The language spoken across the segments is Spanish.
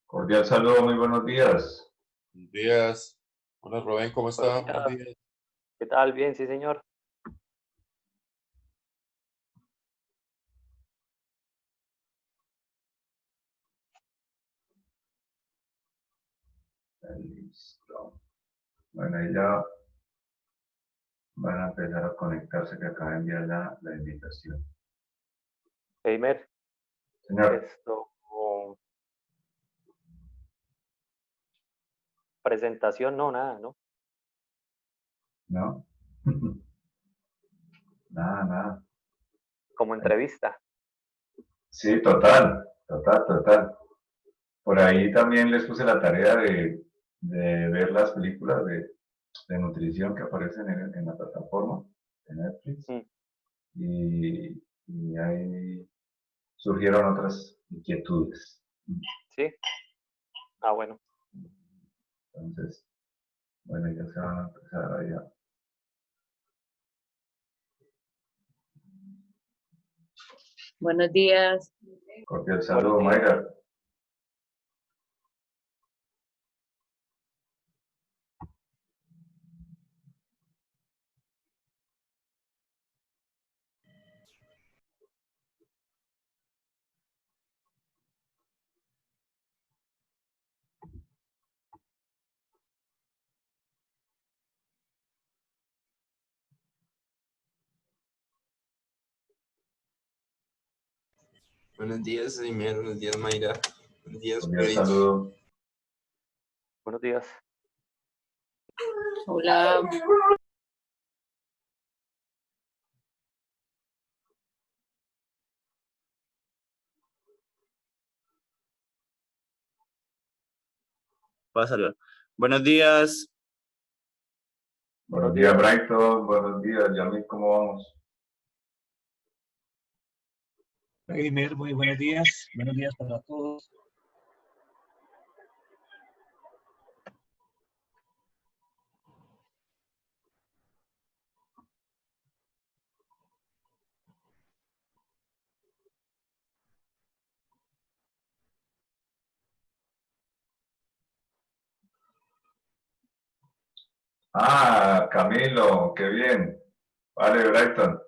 Cordial saludo, muy buenos días. Buenos días. Hola Rubén, ¿cómo Buenos está? Buenos días. días. ¿Qué tal? Bien, sí, señor. Listo. Bueno, ahí ya van a empezar a conectarse, que acaba de enviar la invitación. Heimer, Señor, esto, presentación, no, nada, ¿no? ¿no? Nada, nada. Como entrevista. Sí, total, total, total. Por ahí también les puse la tarea de ver las películas de nutrición que aparecen en la plataforma de Netflix. Mm, Y ahí surgieron otras inquietudes. ¿Sí? Ah, bueno. Entonces, bueno, ya se van a empezar ahí a... Buenos días. Cordial Buenos saludo, días. Mayra. Buenos días, Aimer. Buenos días, Mayra. Buenos días, Cordial Prince. saludo. Buenos días. Hola. Pásalo. Buenos días. Buenos Buenos días, días. Brighton. Buenos días, Yamil. ¿Cómo vamos? Eimer, muy buenos días. Buenos días para todos. Ah, Camilo, qué bien. Vale, Brighton.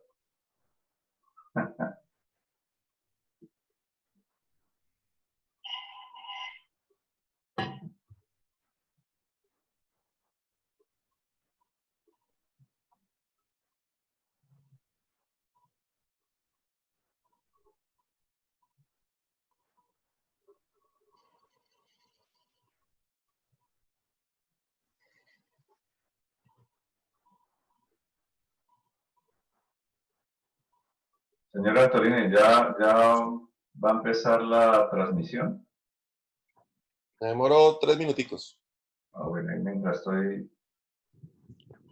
Señora Antolini, ¿ya va a empezar la transmisión? Me demoró 3 minuticos. Ah, bueno, ahí mientras estoy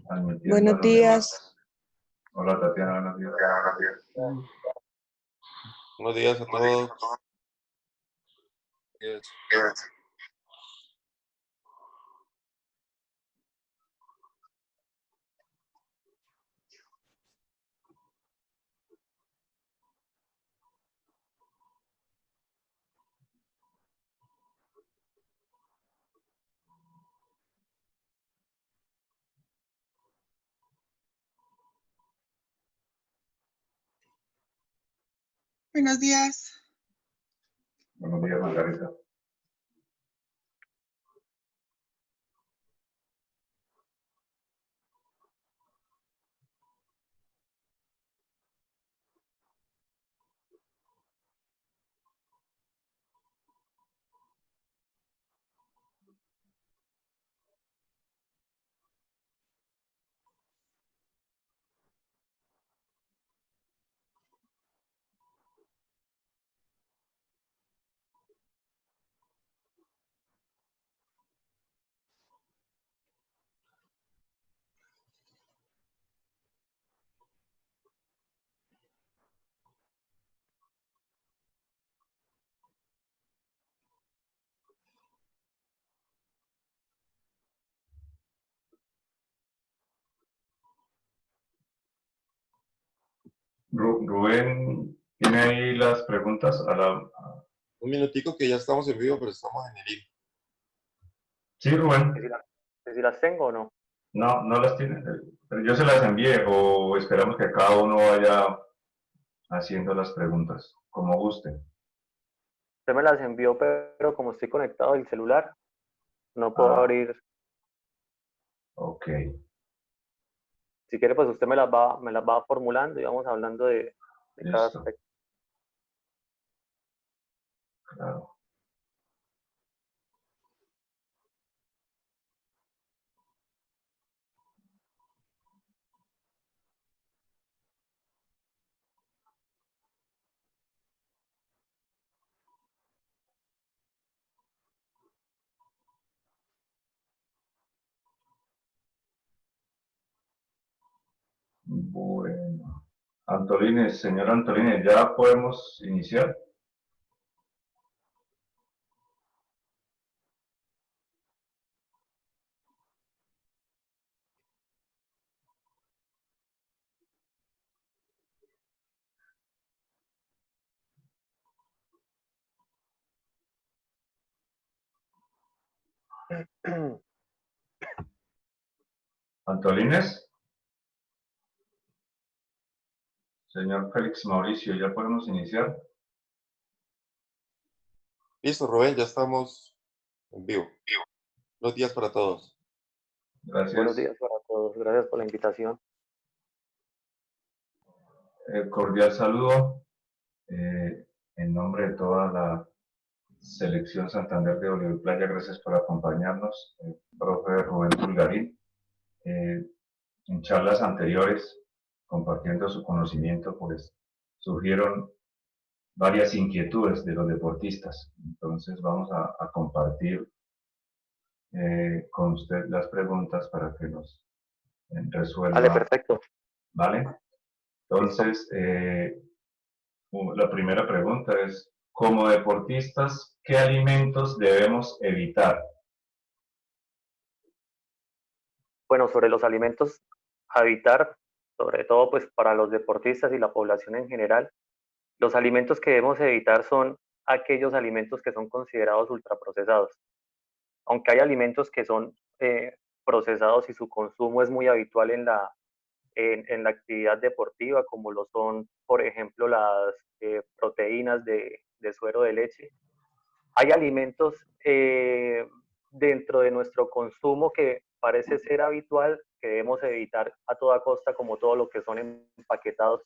admitiendo a Buenos los días. demás. Hola, Tatiana, buenos días. Buenos días a todos. Yes. Buenos días. Buenos días, Margarita. Rubén, ¿tiene ahí las preguntas a la... Un minutico que ya estamos en vivo, pero estamos en el hilo. Sí, Rubén. Que si las tengo o no. No, no las tiene. Pero yo se las envié o esperamos que cada uno vaya haciendo las preguntas, como guste. Usted me las envió, pero como estoy conectado al celular, no puedo Ah, abrir. ok, Si quiere, pues usted me las va formulando y vamos hablando de cada listo, aspecto. claro. Bueno. Antolines, señor Antolines, ¿ya podemos iniciar? Antolines, señor Félix Mauricio, ¿ya podemos iniciar? Listo, Rubén, ya estamos en vivo. Buenos días para todos. Buenos Gracias. días para todos. Gracias por la invitación. Cordial saludo en nombre de toda la Selección Santander de Voleibol Playa. Gracias por acompañarnos, profe Rubén Pulgarín. En charlas anteriores, compartiendo su conocimiento, pues surgieron varias inquietudes de los deportistas. Entonces vamos a compartir con usted las preguntas para que nos Vale, resuelva. perfecto. ¿Vale? Entonces, la primera pregunta es, como deportistas, ¿qué alimentos debemos evitar? Bueno, sobre los alimentos a evitar, sobre todo pues para los deportistas y la población en general, los alimentos que debemos evitar son aquellos alimentos que son considerados ultraprocesados. Aunque hay alimentos que son procesados y su consumo es muy habitual en la actividad deportiva, como lo son, por ejemplo, las proteínas de suero de leche. Hay alimentos dentro de nuestro consumo que parece ser habitual, que debemos evitar a toda costa, como todo lo que son empaquetados.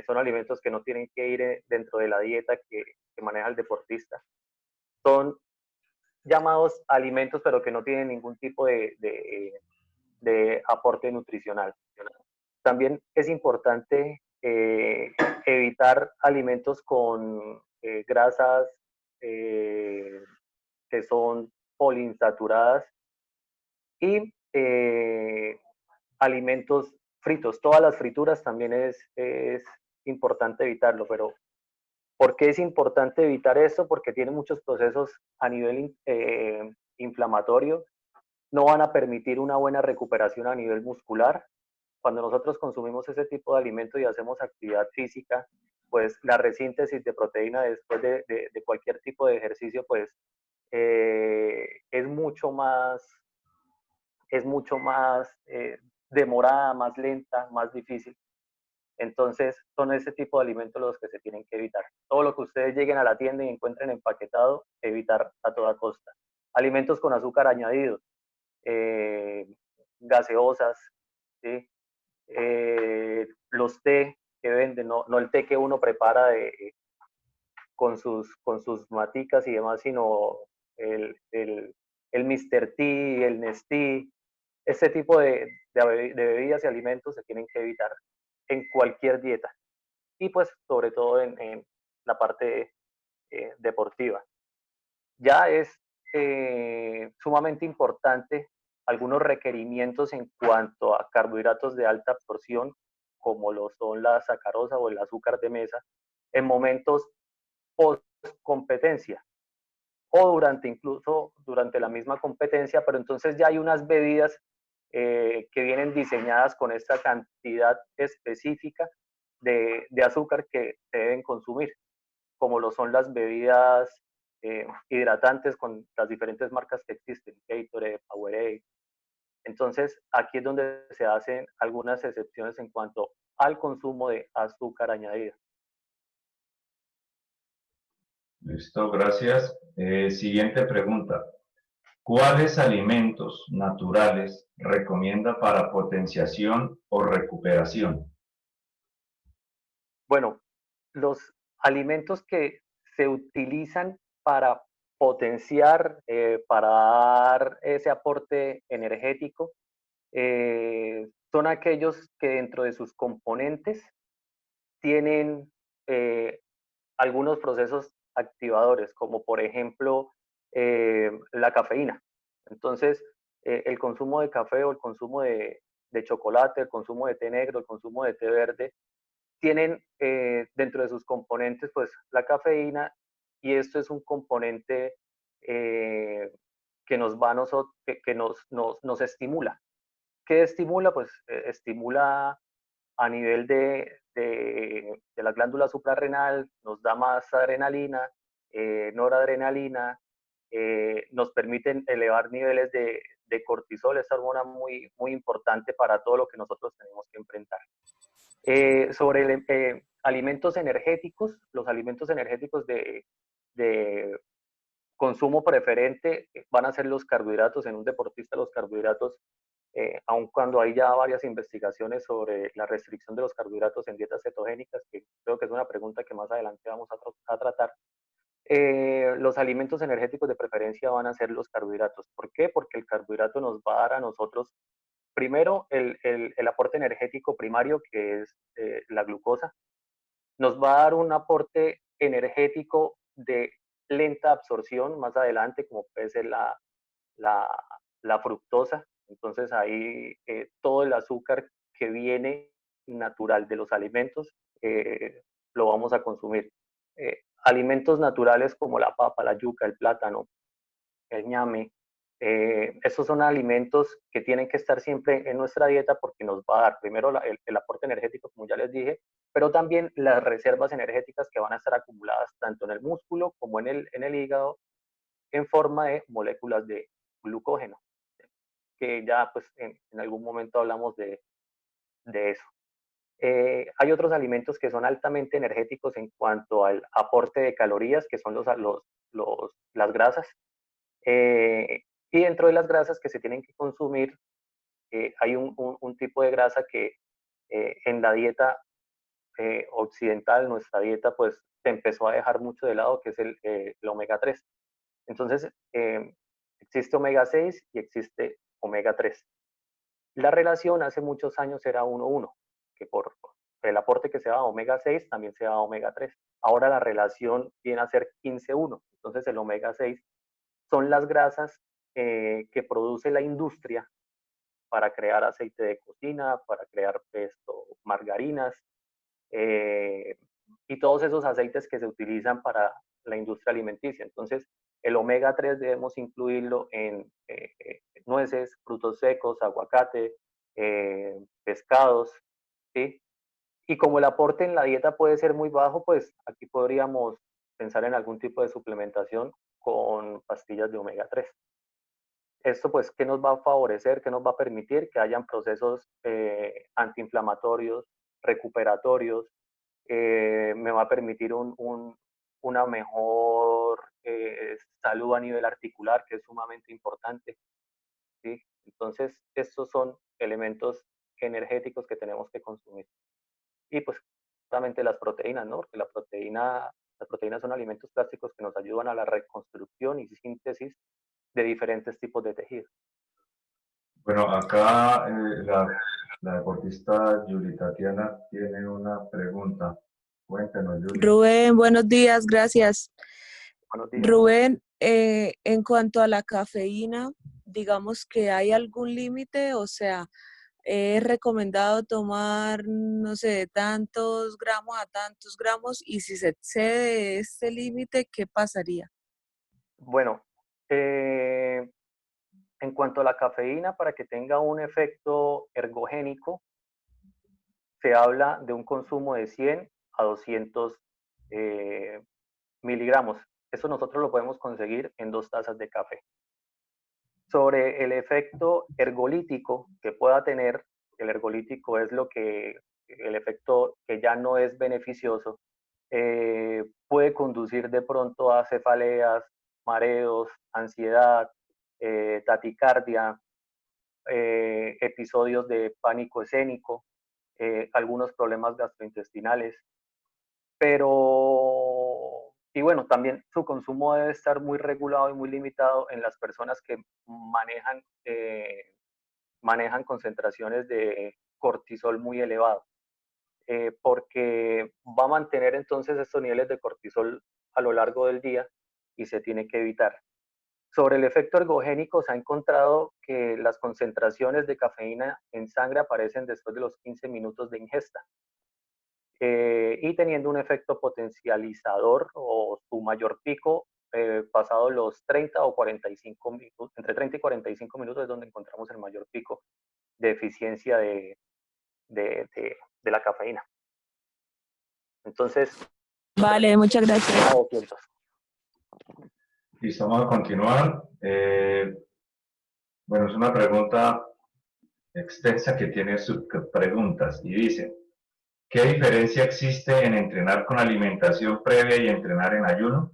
Son alimentos que no tienen que ir dentro de la dieta que maneja el deportista. Son llamados alimentos, pero que no tienen ningún tipo de aporte nutricional. También es importante evitar alimentos con grasas que son poliinsaturadas y alimentos fritos. Todas las frituras también es importante evitarlo, pero ¿por qué es importante evitar eso? Porque tiene muchos procesos a nivel inflamatorio, no van a permitir una buena recuperación a nivel muscular. Cuando nosotros consumimos ese tipo de alimento y hacemos actividad física, pues la resíntesis de proteína después de cualquier tipo de ejercicio, pues es mucho más demorada, más lenta, más difícil. Entonces, son ese tipo de alimentos los que se tienen que evitar. Todo lo que ustedes lleguen a la tienda y encuentren empaquetado, evitar a toda costa. Alimentos con azúcar añadido, eh, gaseosas, ¿sí? Los té que venden, no el té que uno prepara con sus maticas y demás, sino el Mr. Tea, el Nestí, este tipo de bebidas y alimentos se tienen que evitar en cualquier dieta y pues sobre todo en la parte deportiva. Ya es sumamente importante algunos requerimientos en cuanto a carbohidratos de alta absorción, como lo son la sacarosa o el azúcar de mesa, en momentos post competencia o incluso durante la misma competencia, pero entonces ya hay unas bebidas que vienen diseñadas con esta cantidad específica de azúcar que se deben consumir. como lo son las bebidas hidratantes con las diferentes marcas que existen, Gatorade, Powerade. Entonces, aquí es donde se hacen algunas excepciones en cuanto al consumo de azúcar añadida. Listo, gracias. Siguiente pregunta. ¿Cuáles alimentos naturales recomienda para potenciación o recuperación? Bueno, los alimentos que se utilizan para potenciar, para dar ese aporte energético, son aquellos que dentro de sus componentes tienen algunos procesos activadores, como por ejemplo la cafeína. Entonces, el consumo de café o el consumo de chocolate, el consumo de té negro, el consumo de té verde, tienen dentro de sus componentes pues la cafeína, y esto es un componente que nos va a nosotros, que nos estimula. ¿Qué estimula? Pues estimula a nivel de la glándula suprarrenal, nos da más adrenalina, noradrenalina, nos permiten elevar niveles de cortisol, esa hormona muy, muy importante para todo lo que nosotros tenemos que enfrentar. Sobre alimentos energéticos, los alimentos energéticos de consumo preferente van a ser los carbohidratos. En un deportista los carbohidratos, aun cuando hay ya varias investigaciones sobre la restricción de los carbohidratos en dietas cetogénicas, que creo que es una pregunta que más adelante vamos a tratar, los alimentos energéticos de preferencia van a ser los carbohidratos. ¿Por qué? Porque el carbohidrato nos va a dar a nosotros, primero, el aporte energético primario, que es la glucosa. Nos va a dar un aporte energético de lenta absorción más adelante, como puede ser la, la fructosa. Entonces ahí todo el azúcar que viene natural de los alimentos lo vamos a consumir. Alimentos naturales como la papa, la yuca, el plátano, el ñame, estos son alimentos que tienen que estar siempre en nuestra dieta porque nos va a dar primero el aporte energético, como ya les dije, pero también las reservas energéticas que van a estar acumuladas tanto en el músculo como en el hígado en forma de moléculas de glucógeno, que ya pues en algún momento hablamos de eso. Hay otros alimentos que son altamente energéticos en cuanto al aporte de calorías, que son las grasas. Y dentro de las grasas que se tienen que consumir, hay un tipo de grasa que en la dieta occidental, nuestra dieta, pues se empezó a dejar mucho de lado, que es el omega 3. Entonces, existe omega 6 y existe omega 3. La relación hace muchos años era 1:1, que por el aporte que se da a omega 6 también se da a omega 3. Ahora la relación viene a ser 15:1. Entonces el omega 6 son las grasas que produce la industria para crear aceite de cocina, para crear margarinas, y todos esos aceites que se utilizan para la industria alimenticia. Entonces, el omega 3 debemos incluirlo en nueces, frutos secos, aguacate, pescados, ¿sí? Y como el aporte en la dieta puede ser muy bajo, pues aquí podríamos pensar en algún tipo de suplementación con pastillas de omega 3. Esto, pues, ¿qué nos va a favorecer? ¿Qué nos va a permitir? Que hayan procesos antiinflamatorios, recuperatorios, me va a permitir una mejor salud a nivel articular, que es sumamente importante, ¿sí? Entonces, estos son elementos energéticos que tenemos que consumir. Y pues, solamente las proteínas, ¿no? Porque las proteínas son alimentos plásticos que nos ayudan a la reconstrucción y síntesis de diferentes tipos de tejidos. Bueno, acá la deportista Yuli Tatiana tiene una pregunta. Cuéntanos, Yuli. Rubén, buenos días, gracias. Buenos días. Rubén, en cuanto a la cafeína, digamos que hay algún límite, o sea, es recomendado tomar, no sé, de tantos gramos a tantos gramos, y si se excede este límite, ¿qué pasaría? Bueno, en cuanto a la cafeína, para que tenga un efecto ergogénico, se habla de un consumo de 100 a 200 miligramos. Eso nosotros lo podemos conseguir en 2 tazas de café. Sobre el efecto ergolítico que pueda tener, el ergolítico es el efecto que ya no es beneficioso, puede conducir de pronto a cefaleas, mareos, ansiedad, taquicardia, episodios de pánico escénico, algunos problemas gastrointestinales, pero, y bueno, también su consumo debe estar muy regulado y muy limitado en las personas que manejan concentraciones de cortisol muy elevado, porque va a mantener entonces estos niveles de cortisol a lo largo del día y se tiene que evitar. Sobre el efecto ergogénico, se ha encontrado que las concentraciones de cafeína en sangre aparecen después de los 15 minutos de ingesta, y teniendo un efecto potencializador o su mayor pico pasado los 30 o 45 minutos, entre 30 y 45 minutos es donde encontramos el mayor pico de eficiencia de, de la cafeína. Entonces, Vale, muchas gracias. no, pienso. Listo, vamos a continuar. Bueno, es una pregunta extensa que tiene subpreguntas y dice, ¿qué diferencia existe en entrenar con alimentación previa y entrenar en ayuno?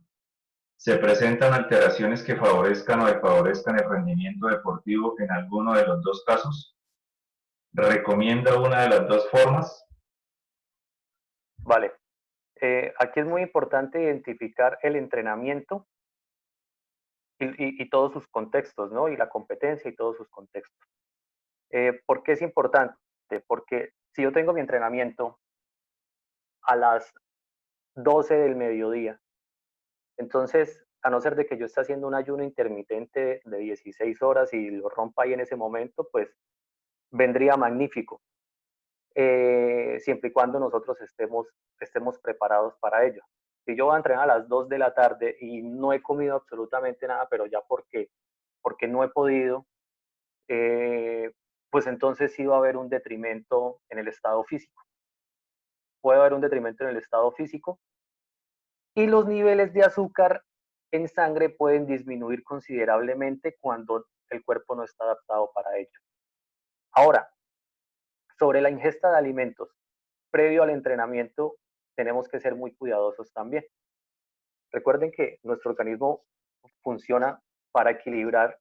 ¿Se presentan alteraciones que favorezcan o desfavorezcan el rendimiento deportivo en alguno de los dos casos? ¿Recomienda una de las dos formas? Vale. Aquí es muy importante identificar el entrenamiento y todos sus contextos, ¿no? Y la competencia y todos sus contextos. ¿Por qué es importante? Porque si yo tengo mi entrenamiento a las 12 del mediodía, entonces, a no ser de que yo esté haciendo un ayuno intermitente de 16 horas y lo rompa ahí en ese momento, pues vendría magnífico, siempre y cuando nosotros estemos preparados para ello. Si yo voy a entrenar a las 2 de la tarde y no he comido absolutamente nada, pero ya porque no he podido, pues entonces sí va a haber un detrimento en el estado físico. Puede haber un detrimento en el estado físico y los niveles de azúcar en sangre pueden disminuir considerablemente cuando el cuerpo no está adaptado para ello. Ahora, sobre la ingesta de alimentos previo al entrenamiento, tenemos que ser muy cuidadosos también. Recuerden que nuestro organismo funciona para equilibrar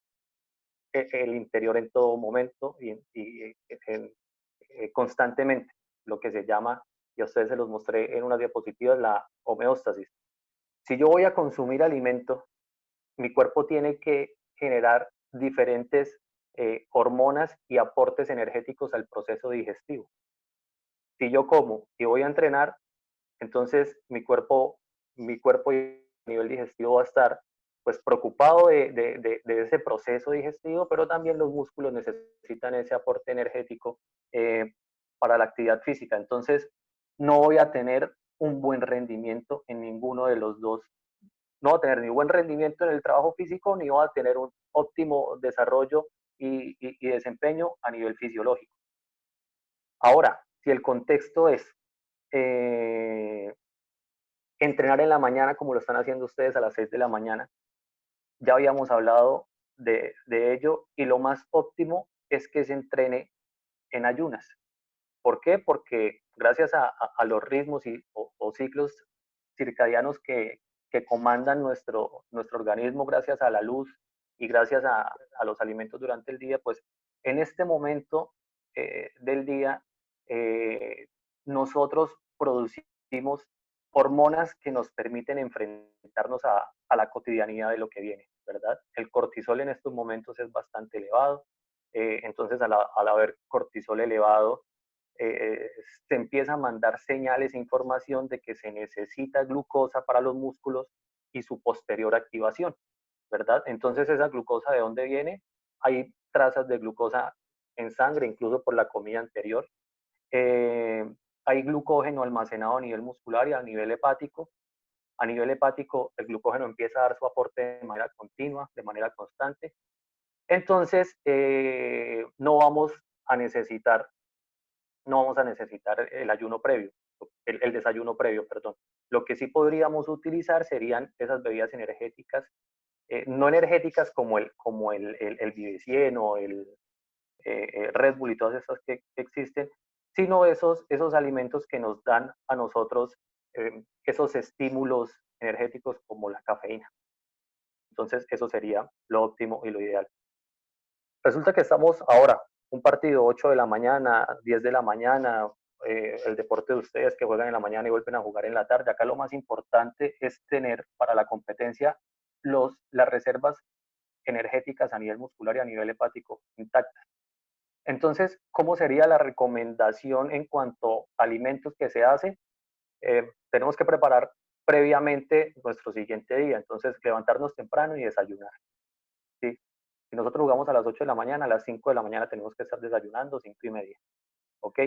el interior en todo momento constantemente, lo que se llama, y a ustedes se los mostré en unas diapositivas, la homeostasis. Si yo voy a consumir alimento, mi cuerpo tiene que generar diferentes hormonas y aportes energéticos al proceso digestivo. Si yo como y voy a entrenar, entonces mi cuerpo y a nivel digestivo va a estar pues preocupado de ese proceso digestivo, pero también los músculos necesitan ese aporte energético para la actividad física. Entonces, no voy a tener un buen rendimiento en ninguno de los dos. No voy a tener ni buen rendimiento en el trabajo físico, ni voy a tener un óptimo desarrollo y desempeño a nivel fisiológico. Ahora, si el contexto es entrenar en la mañana como lo están haciendo ustedes a las 6 de la mañana, ya habíamos hablado de ello y lo más óptimo es que se entrene en ayunas. ¿Por qué? Porque gracias a los ritmos o ciclos circadianos que comandan nuestro organismo gracias a la luz y gracias a los alimentos durante el día, pues en este momento del día nosotros producimos hormonas que nos permiten enfrentarnos a la cotidianidad de lo que viene, ¿verdad? El cortisol en estos momentos es bastante elevado, entonces al haber cortisol elevado, se empieza a mandar señales e información de que se necesita glucosa para los músculos y su posterior activación, ¿verdad? Entonces, ¿esa glucosa de dónde viene? Hay trazas de glucosa en sangre, incluso por la comida anterior. Hay glucógeno almacenado a nivel muscular y a nivel hepático. A nivel hepático, el glucógeno empieza a dar su aporte de manera continua, de manera constante. Entonces, no vamos a necesitar el ayuno previo. el desayuno previo, perdón. Lo que sí podríamos utilizar serían esas bebidas energéticas, no energéticas como el Vive 100 o el Red Bull y todas esas que existen, sino esos alimentos que nos dan a nosotros esos estímulos energéticos como la cafeína. Entonces, eso sería lo óptimo y lo ideal. Resulta que estamos ahora, un partido 8 de la mañana, 10 de la mañana, el deporte de ustedes que juegan en la mañana y vuelven a jugar en la tarde. Acá lo más importante es tener para la competencia las reservas energéticas a nivel muscular y a nivel hepático intactas. Entonces, ¿cómo sería la recomendación en cuanto a alimentos que se hace? Tenemos que preparar previamente nuestro siguiente día. Entonces, levantarnos temprano y desayunar. ¿Sí? Si nosotros jugamos a las 8 de la mañana, a las 5 de la mañana tenemos que estar desayunando, 5:30. ¿Ok?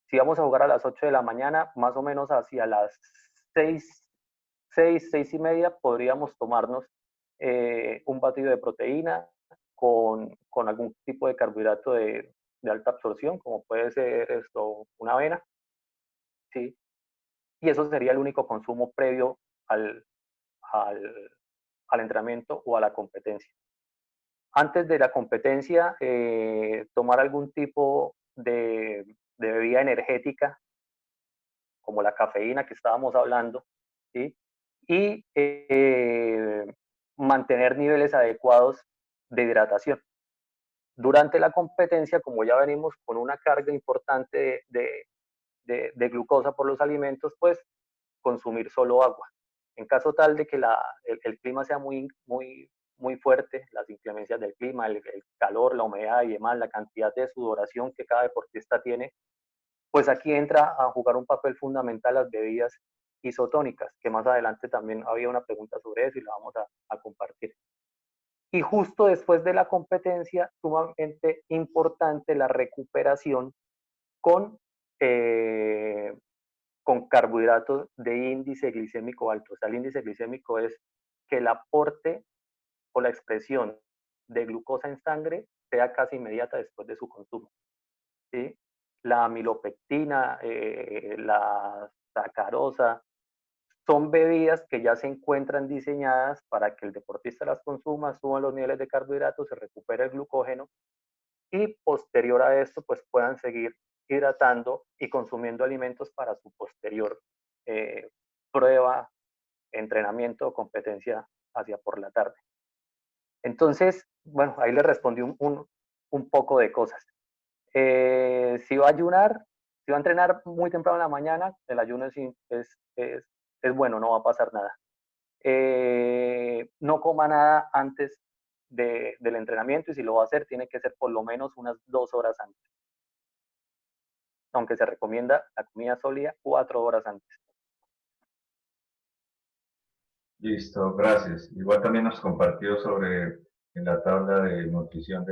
Si vamos a jugar a las 8 de la mañana, más o menos hacia las 6:30, podríamos tomarnos un batido de proteína con algún tipo de carbohidrato de alta absorción, como puede ser una avena, ¿sí? Y eso sería el único consumo previo al, al, al entrenamiento o a la competencia. Antes de la competencia, tomar algún tipo de bebida energética, como la cafeína que estábamos hablando, ¿sí? Y mantener niveles adecuados de hidratación. Durante la competencia, como ya venimos con una carga importante de glucosa por los alimentos, pues consumir solo agua. En caso tal de que el clima sea muy fuerte, las inclemencias del clima, el calor, la humedad y demás, la cantidad de sudoración que cada deportista tiene, pues aquí entra a jugar un papel fundamental las bebidas isotónicas, que más adelante también había una pregunta sobre eso y la vamos a compartir. Y justo después de la competencia, sumamente importante la recuperación con, eh, con carbohidratos de índice glicémico alto. O sea, el índice glicémico es que el aporte o la expresión de glucosa en sangre sea casi inmediata después de su consumo. ¿Sí? La amilopectina, la sacarosa, son bebidas que ya se encuentran diseñadas para que el deportista las consuma, suban los niveles de carbohidratos, se recupere el glucógeno y posterior a esto pues puedan seguir hidratando y consumiendo alimentos para su posterior prueba, entrenamiento o competencia hacia por la tarde. Entonces, bueno, ahí le respondí un poco de cosas. Si va a ayunar, si va a entrenar muy temprano en la mañana, el ayuno es bueno, no va a pasar nada. No coma nada antes del entrenamiento y si lo va a hacer, tiene que ser por lo menos unas 2 horas antes. Aunque se recomienda la comida sólida 4 horas antes. Listo, gracias. Igual también nos compartió sobre la tabla de nutrición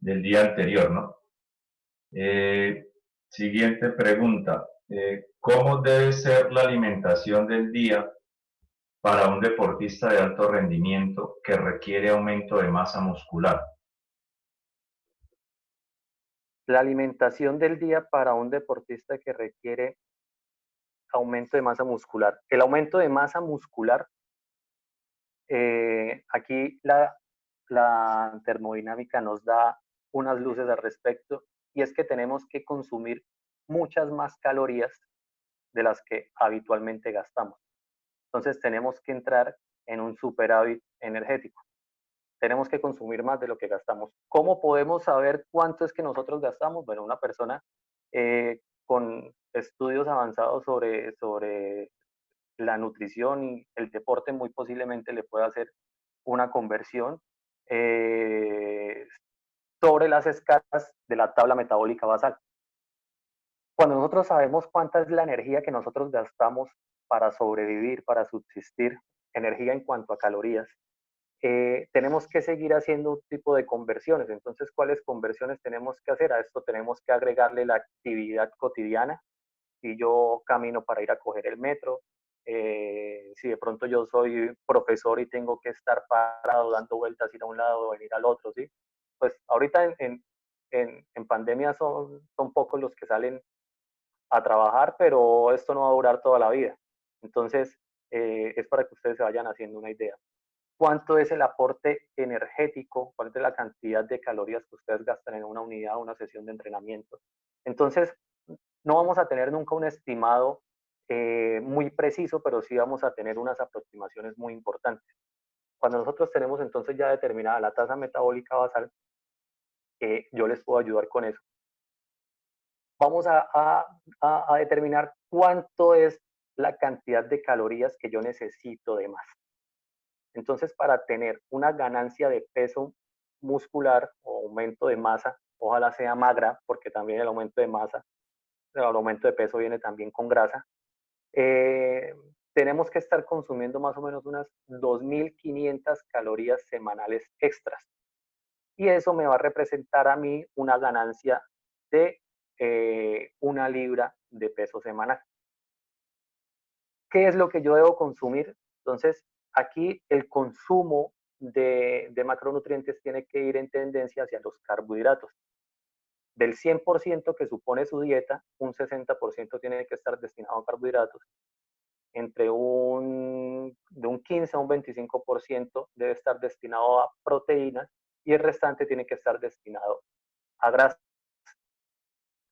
del día anterior, ¿no? Siguiente pregunta. ¿Cómo debe ser la alimentación del día para un deportista de alto rendimiento que requiere aumento de masa muscular? La alimentación del día para un deportista que requiere aumento de masa muscular. El aumento de masa muscular, aquí la termodinámica nos da unas luces al respecto y es que tenemos que consumir muchas más calorías de las que habitualmente gastamos. Entonces tenemos que entrar en un superávit energético. Tenemos que consumir más de lo que gastamos. ¿Cómo podemos saber cuánto es que nosotros gastamos? Bueno, una persona con estudios avanzados sobre la nutrición y el deporte muy posiblemente le pueda hacer una conversión sobre las escalas de la tabla metabólica basal. Cuando nosotros sabemos cuánta es la energía que nosotros gastamos para sobrevivir, para subsistir, energía en cuanto a calorías, tenemos que seguir haciendo un tipo de conversiones. Entonces, ¿cuáles conversiones tenemos que hacer? A esto tenemos que agregarle la actividad cotidiana. Si yo camino para ir a coger el metro, si de pronto yo soy profesor y tengo que estar parado dando vueltas, ir a un lado, venir al otro, ¿sí? Pues ahorita en pandemia son pocos los que salen a trabajar, pero esto no va a durar toda la vida. Entonces, es para que ustedes se vayan haciendo una idea. ¿Cuánto es el aporte energético? ¿Cuánto es la cantidad de calorías que ustedes gastan en una unidad o una sesión de entrenamiento? Entonces, no vamos a tener nunca un estimado muy preciso, pero sí vamos a tener unas aproximaciones muy importantes. Cuando nosotros tenemos entonces ya determinada la tasa metabólica basal, yo les puedo ayudar con eso. Vamos a determinar cuánto es la cantidad de calorías que yo necesito de más. Entonces, para tener una ganancia de peso muscular o aumento de masa, ojalá sea magra, porque también el aumento de masa, el aumento de peso viene también con grasa, tenemos que estar consumiendo más o menos unas 2.500 calorías semanales extras. Y eso me va a representar a mí una ganancia de 1 libra de peso semanal. ¿Qué es lo que yo debo consumir? Entonces, aquí el consumo de macronutrientes tiene que ir en tendencia hacia los carbohidratos. Del 100% que supone su dieta, un 60% tiene que estar destinado a carbohidratos. De un 15 a un 25% debe estar destinado a proteínas y el restante tiene que estar destinado a grasa.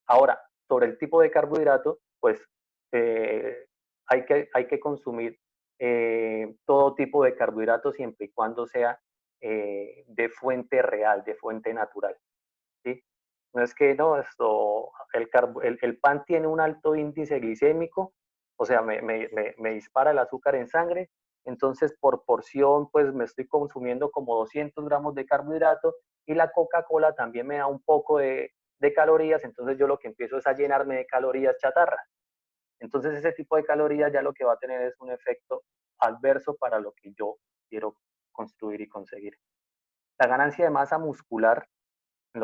Ahora, sobre el tipo de carbohidrato, pues hay que consumir todo tipo de carbohidratos siempre y cuando sea de fuente real, de fuente natural. ¿Sí? No es que no, el pan tiene un alto índice glicémico, o sea, me dispara el azúcar en sangre, entonces por porción pues me estoy consumiendo como 200 gramos de carbohidrato y la Coca-Cola también me da un poco de calorías, entonces yo lo que empiezo es a llenarme de calorías chatarra. Entonces ese tipo de calorías ya lo que va a tener es un efecto adverso para lo que yo quiero construir y conseguir. La ganancia de masa muscular en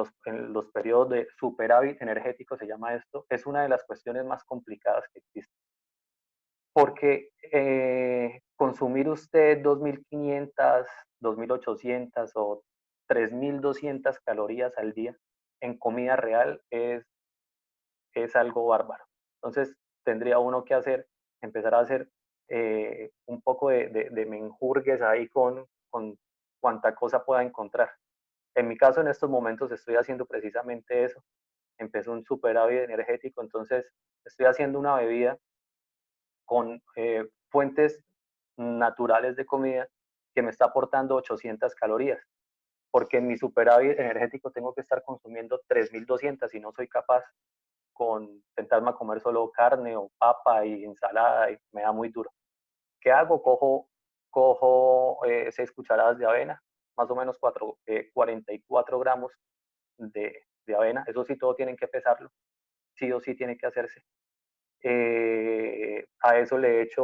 los periodos de superávit energético, se llama esto, es una de las cuestiones más complicadas que existen. Porque consumir usted 2.500, 2.800 o 3.200 calorías al día en comida real es algo bárbaro. Entonces, tendría uno que empezar a hacer un poco de menjurgues ahí con cuanta cosa pueda encontrar. En mi caso, en estos momentos estoy haciendo precisamente eso. Empezó un superávit energético, entonces estoy haciendo una bebida con fuentes naturales de comida que me está aportando 800 calorías, porque en mi superávit energético tengo que estar consumiendo 3.200 y no soy capaz con tentarme a comer solo carne o papa y ensalada y me da muy duro. ¿Qué hago? Cojo 6 cucharadas de avena, más o menos 44 gramos de avena. Eso sí, todo tienen que pesarlo. Sí o sí tiene que hacerse. A eso le echo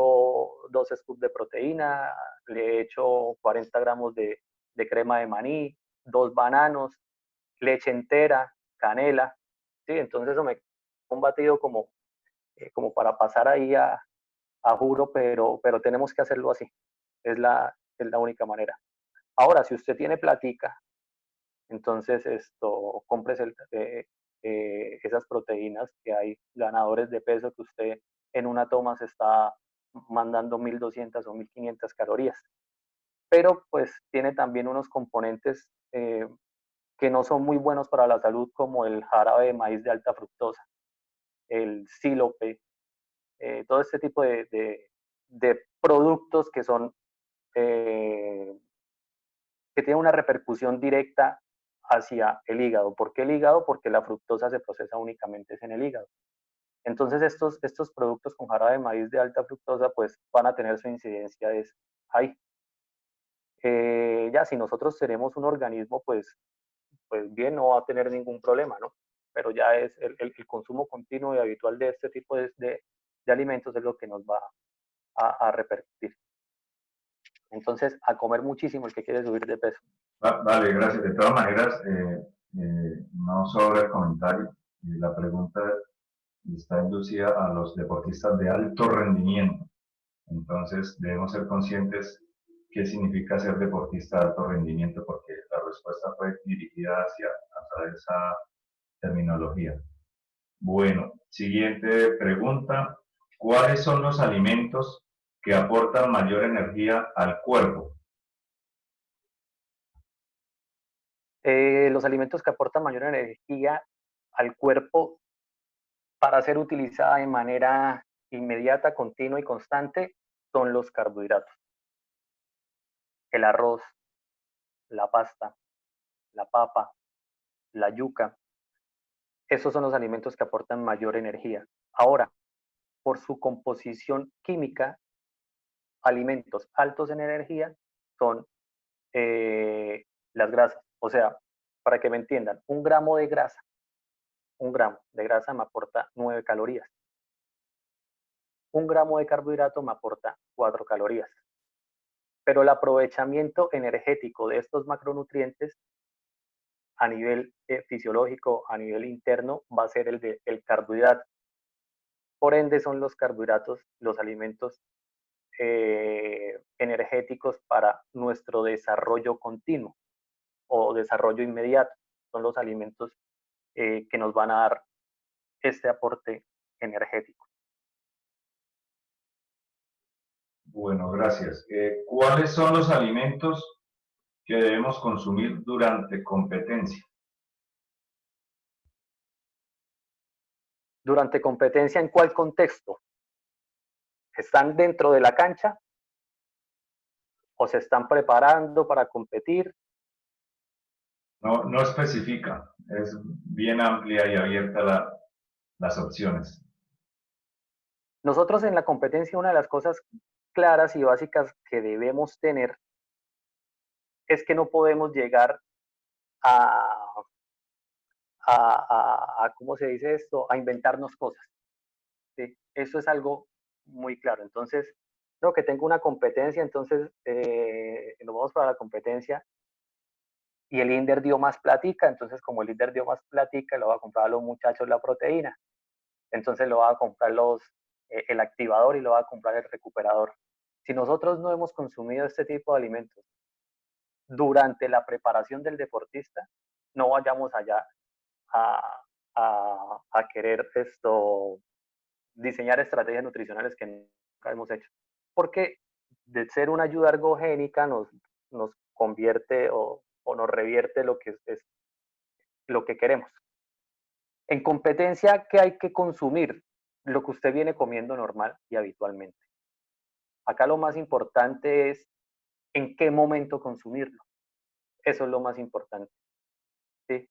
2 scoops de proteína, le echo 40 gramos de crema de maní, 2 bananos, leche entera, canela. ¿Sí? Entonces eso me un batido como para pasar ahí a juro, pero tenemos que hacerlo así. Es la única manera. Ahora, si usted tiene platica, entonces compres esas proteínas que hay ganadores de peso que usted en una toma se está mandando 1.200 o 1.500 calorías. Pero pues tiene también unos componentes que no son muy buenos para la salud, como el jarabe de maíz de alta fructosa, el sílope, todo este tipo de productos que son que tienen una repercusión directa hacia el hígado. ¿Por qué el hígado? Porque la fructosa se procesa únicamente en el hígado. Entonces estos productos con jarabe de maíz de alta fructosa pues van a tener su incidencia ahí. Ya si nosotros tenemos un organismo pues bien, no va a tener ningún problema, ¿no? Pero ya es el consumo continuo y habitual de este tipo de alimentos es lo que nos va a repercutir. Entonces, a comer muchísimo el que quiere subir de peso. Vale, gracias. De todas maneras, no sobra el comentario. La pregunta está inducida a los deportistas de alto rendimiento. Entonces, debemos ser conscientes qué significa ser deportista de alto rendimiento, porque la respuesta fue dirigida hacia esa terminología. Bueno, siguiente pregunta. ¿Cuáles son los alimentos que aportan mayor energía al cuerpo? Los alimentos que aportan mayor energía al cuerpo para ser utilizada de manera inmediata, continua y constante son los carbohidratos. El arroz, la pasta, la papa, la yuca. Esos son los alimentos que aportan mayor energía. Ahora, por su composición química, alimentos altos en energía son las grasas. O sea, para que me entiendan, un gramo de grasa me aporta 9 calorías. Un gramo de carbohidrato me aporta 4 calorías. Pero el aprovechamiento energético de estos macronutrientes a nivel fisiológico, a nivel interno, va a ser el del carbohidrato. Por ende, son los carbohidratos los alimentos energéticos para nuestro desarrollo continuo o desarrollo inmediato. Son los alimentos que nos van a dar este aporte energético. Bueno, gracias. ¿Cuáles son los alimentos que debemos consumir durante competencia? Durante competencia, ¿en cuál contexto? ¿Están dentro de la cancha o se están preparando para competir? No, no especifica, es bien amplia y abierta las opciones. Nosotros en la competencia, una de las cosas claras y básicas que debemos tener es que no podemos llegar a, ¿cómo se dice esto? A inventarnos cosas. ¿Sí? Eso es algo muy claro. Entonces, creo que tengo una competencia, entonces nos vamos para la competencia y el líder dio más platica, entonces como el líder dio más platica, lo va a comprar a los muchachos la proteína, entonces lo va a comprar el activador y lo va a comprar el recuperador. Si nosotros no hemos consumido este tipo de alimentos durante la preparación del deportista, no vayamos allá a querer diseñar estrategias nutricionales que nunca hemos hecho. Porque de ser una ayuda ergogénica nos convierte o nos revierte lo que es lo que queremos. En competencia, ¿qué hay que consumir? Lo que usted viene comiendo normal y habitualmente. Acá lo más importante es en qué momento consumirlo. Eso es lo más importante. ¿Sí?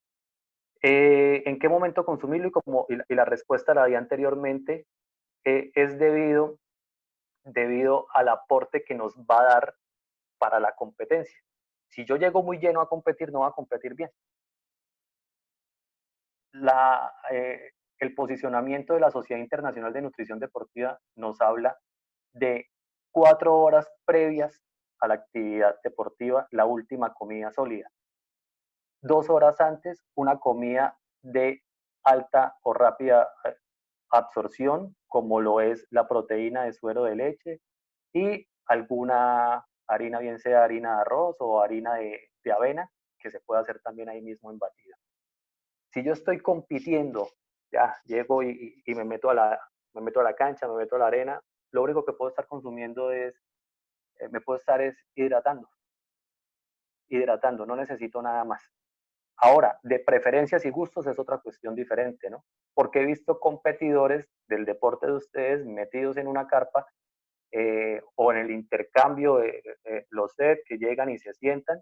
¿En qué momento consumirlo? Y la respuesta la di anteriormente, es debido al aporte que nos va a dar para la competencia. Si yo llego muy lleno a competir, no va a competir bien. El posicionamiento de la Sociedad Internacional de Nutrición Deportiva nos habla de 4 horas previas a la actividad deportiva, la última comida sólida. 2 horas antes, una comida de alta o rápida absorción, como lo es la proteína de suero de leche y alguna harina, bien sea harina de arroz o harina de avena, que se puede hacer también ahí mismo en batida. Si yo estoy compitiendo, ya llego y me meto a la cancha, me meto a la arena, lo único que puedo estar consumiendo me puedo estar hidratando, no necesito nada más. Ahora, de preferencias y gustos es otra cuestión diferente, ¿no? Porque he visto competidores del deporte de ustedes metidos en una carpa o en el intercambio de los sets que llegan y se sientan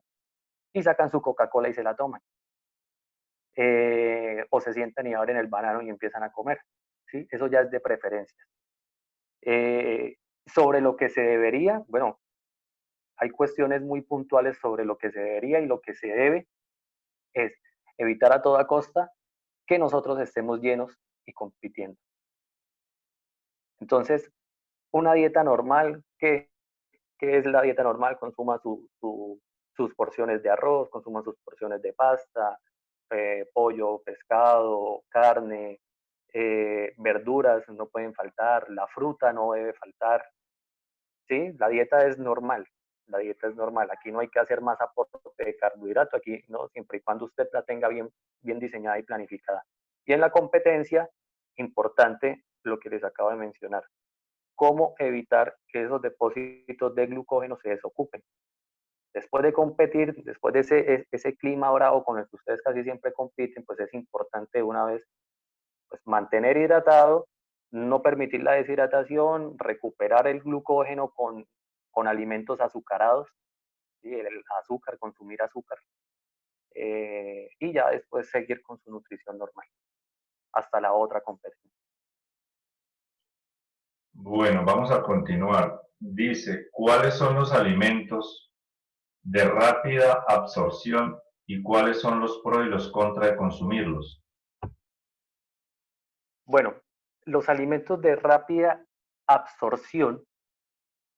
y sacan su Coca-Cola y se la toman. O se sientan y abren el banano y empiezan a comer. ¿Sí? Eso ya es de preferencias. Sobre lo que se debería, bueno, hay cuestiones muy puntuales sobre lo que se debería y lo que se debe es evitar a toda costa que nosotros estemos llenos y compitiendo. Entonces, una dieta normal, ¿qué es la dieta normal? Consuma sus porciones de arroz, consuma sus porciones de pasta, pollo, pescado, carne, verduras no pueden faltar, la fruta no debe faltar. ¿Sí? La dieta es normal. La dieta es normal. Aquí no hay que hacer más aporte de carbohidrato, aquí no, siempre y cuando usted la tenga bien diseñada y planificada. Y en la competencia, importante lo que les acabo de mencionar. ¿Cómo evitar que esos depósitos de glucógeno se desocupen? Después de competir, después de ese clima bravo con el que ustedes casi siempre compiten, pues es importante una vez pues, mantener hidratado, no permitir la deshidratación, recuperar el glucógeno con alimentos azucarados, ¿sí? El azúcar, consumir azúcar, y ya después seguir con su nutrición normal hasta la otra competencia. Bueno, vamos a continuar. Dice, ¿cuáles son los alimentos de rápida absorción y cuáles son los pros y los contras de consumirlos? Bueno, los alimentos de rápida absorción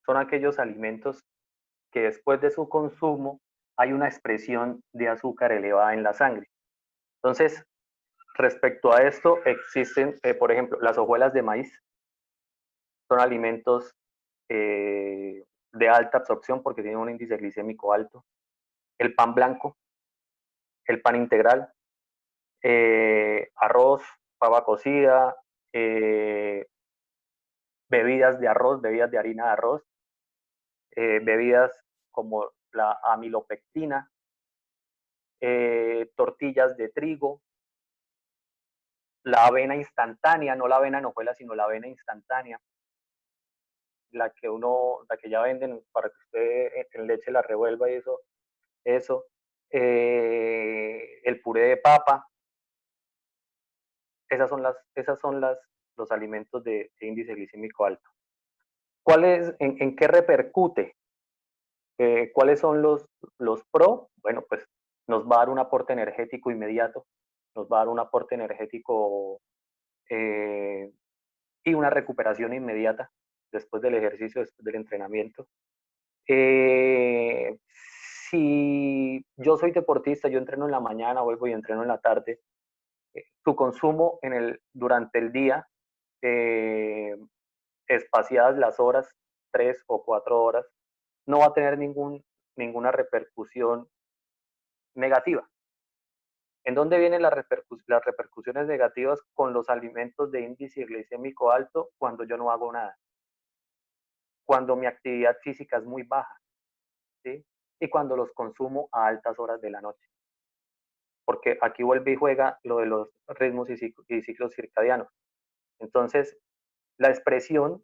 son aquellos alimentos que después de su consumo hay una expresión de azúcar elevada en la sangre. Entonces, respecto a esto, existen, por ejemplo, las hojuelas de maíz. Son alimentos de alta absorción porque tienen un índice glicémico alto. El pan blanco, el pan integral, arroz, papa cocida, bebidas de arroz, bebidas de harina de arroz, bebidas como la amilopectina, tortillas de trigo, la avena instantánea, no la avena en hojuelas, sino la avena instantánea, la que ya venden para que usted en leche la revuelva y eso, el puré de papa. Esas son los alimentos de índice glicémico alto. ¿En qué repercute? ¿Cuáles son los pro? Bueno, pues nos va a dar un aporte energético inmediato, nos va a dar un aporte energético y una recuperación inmediata después del ejercicio, después del entrenamiento. Si yo soy deportista, yo entreno en la mañana, vuelvo y entreno en la tarde, tu consumo durante el día, espaciadas las horas, 3 o 4 horas, no va a tener ninguna repercusión negativa. ¿En dónde vienen las repercusiones negativas con los alimentos de índice glicémico alto? Cuando yo no hago nada. Cuando mi actividad física es muy baja, ¿sí? Y cuando los consumo a altas horas de la noche. Porque aquí vuelve y juega lo de los ritmos y ciclos circadianos. Entonces, la expresión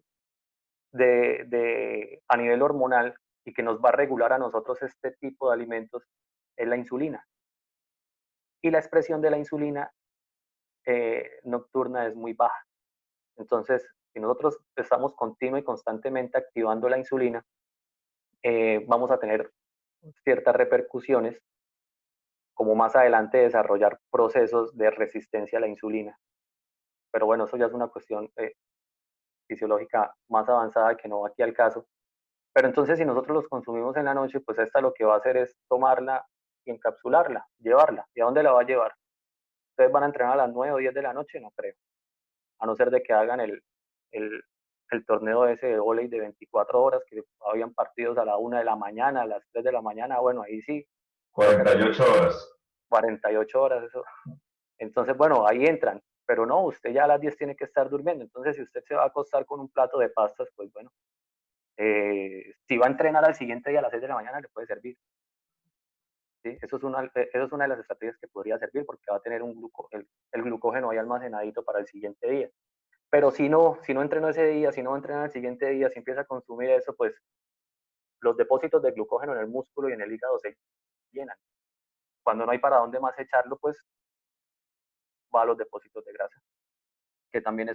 a nivel hormonal y que nos va a regular a nosotros este tipo de alimentos es la insulina. Y la expresión de la insulina nocturna es muy baja. Entonces, si nosotros estamos continua y constantemente activando la insulina, vamos a tener ciertas repercusiones, como más adelante desarrollar procesos de resistencia a la insulina. Pero bueno, eso ya es una cuestión fisiológica más avanzada que no va aquí al caso. Pero entonces si nosotros los consumimos en la noche, pues esta lo que va a hacer es tomarla y encapsularla, llevarla. ¿Y a dónde la va a llevar? ¿Ustedes van a entrenar a las 9 o 10 de la noche? No creo. A no ser de que hagan el torneo ese de vóley de 24 horas, que habían partidos a la 1 de la mañana, a las 3 de la mañana, bueno, ahí sí. 48 horas. 48 horas, eso. Entonces, bueno, ahí entran. Pero no, usted ya a las 10 tiene que estar durmiendo. Entonces, si usted se va a acostar con un plato de pastas, pues bueno, si va a entrenar al siguiente día a las 6 de la mañana, le puede servir. ¿Sí? Eso es una de las estrategias que podría servir porque va a tener el glucógeno ahí almacenadito para el siguiente día. Pero si no entrenó ese día, si no va a entrenar el siguiente día, si empieza a consumir eso, pues los depósitos de glucógeno en el músculo y en el hígado se llenan. Cuando no hay para dónde más echarlo, pues va a los depósitos de grasa, que también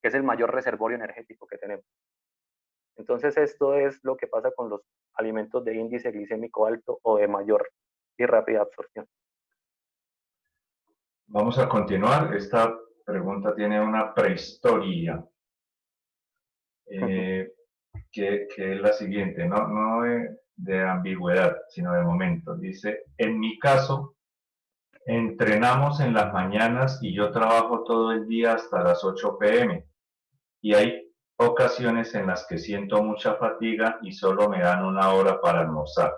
es el mayor reservorio energético que tenemos. Entonces, esto es lo que pasa con los alimentos de índice glicémico alto o de mayor y rápida absorción. Vamos a continuar. Esta pregunta tiene una prehistoria, que es la siguiente, no de ambigüedad, sino de momento. Dice, en mi caso, entrenamos en las mañanas y yo trabajo todo el día hasta las 8 p.m. y hay ocasiones en las que siento mucha fatiga y solo me dan una hora para almorzar.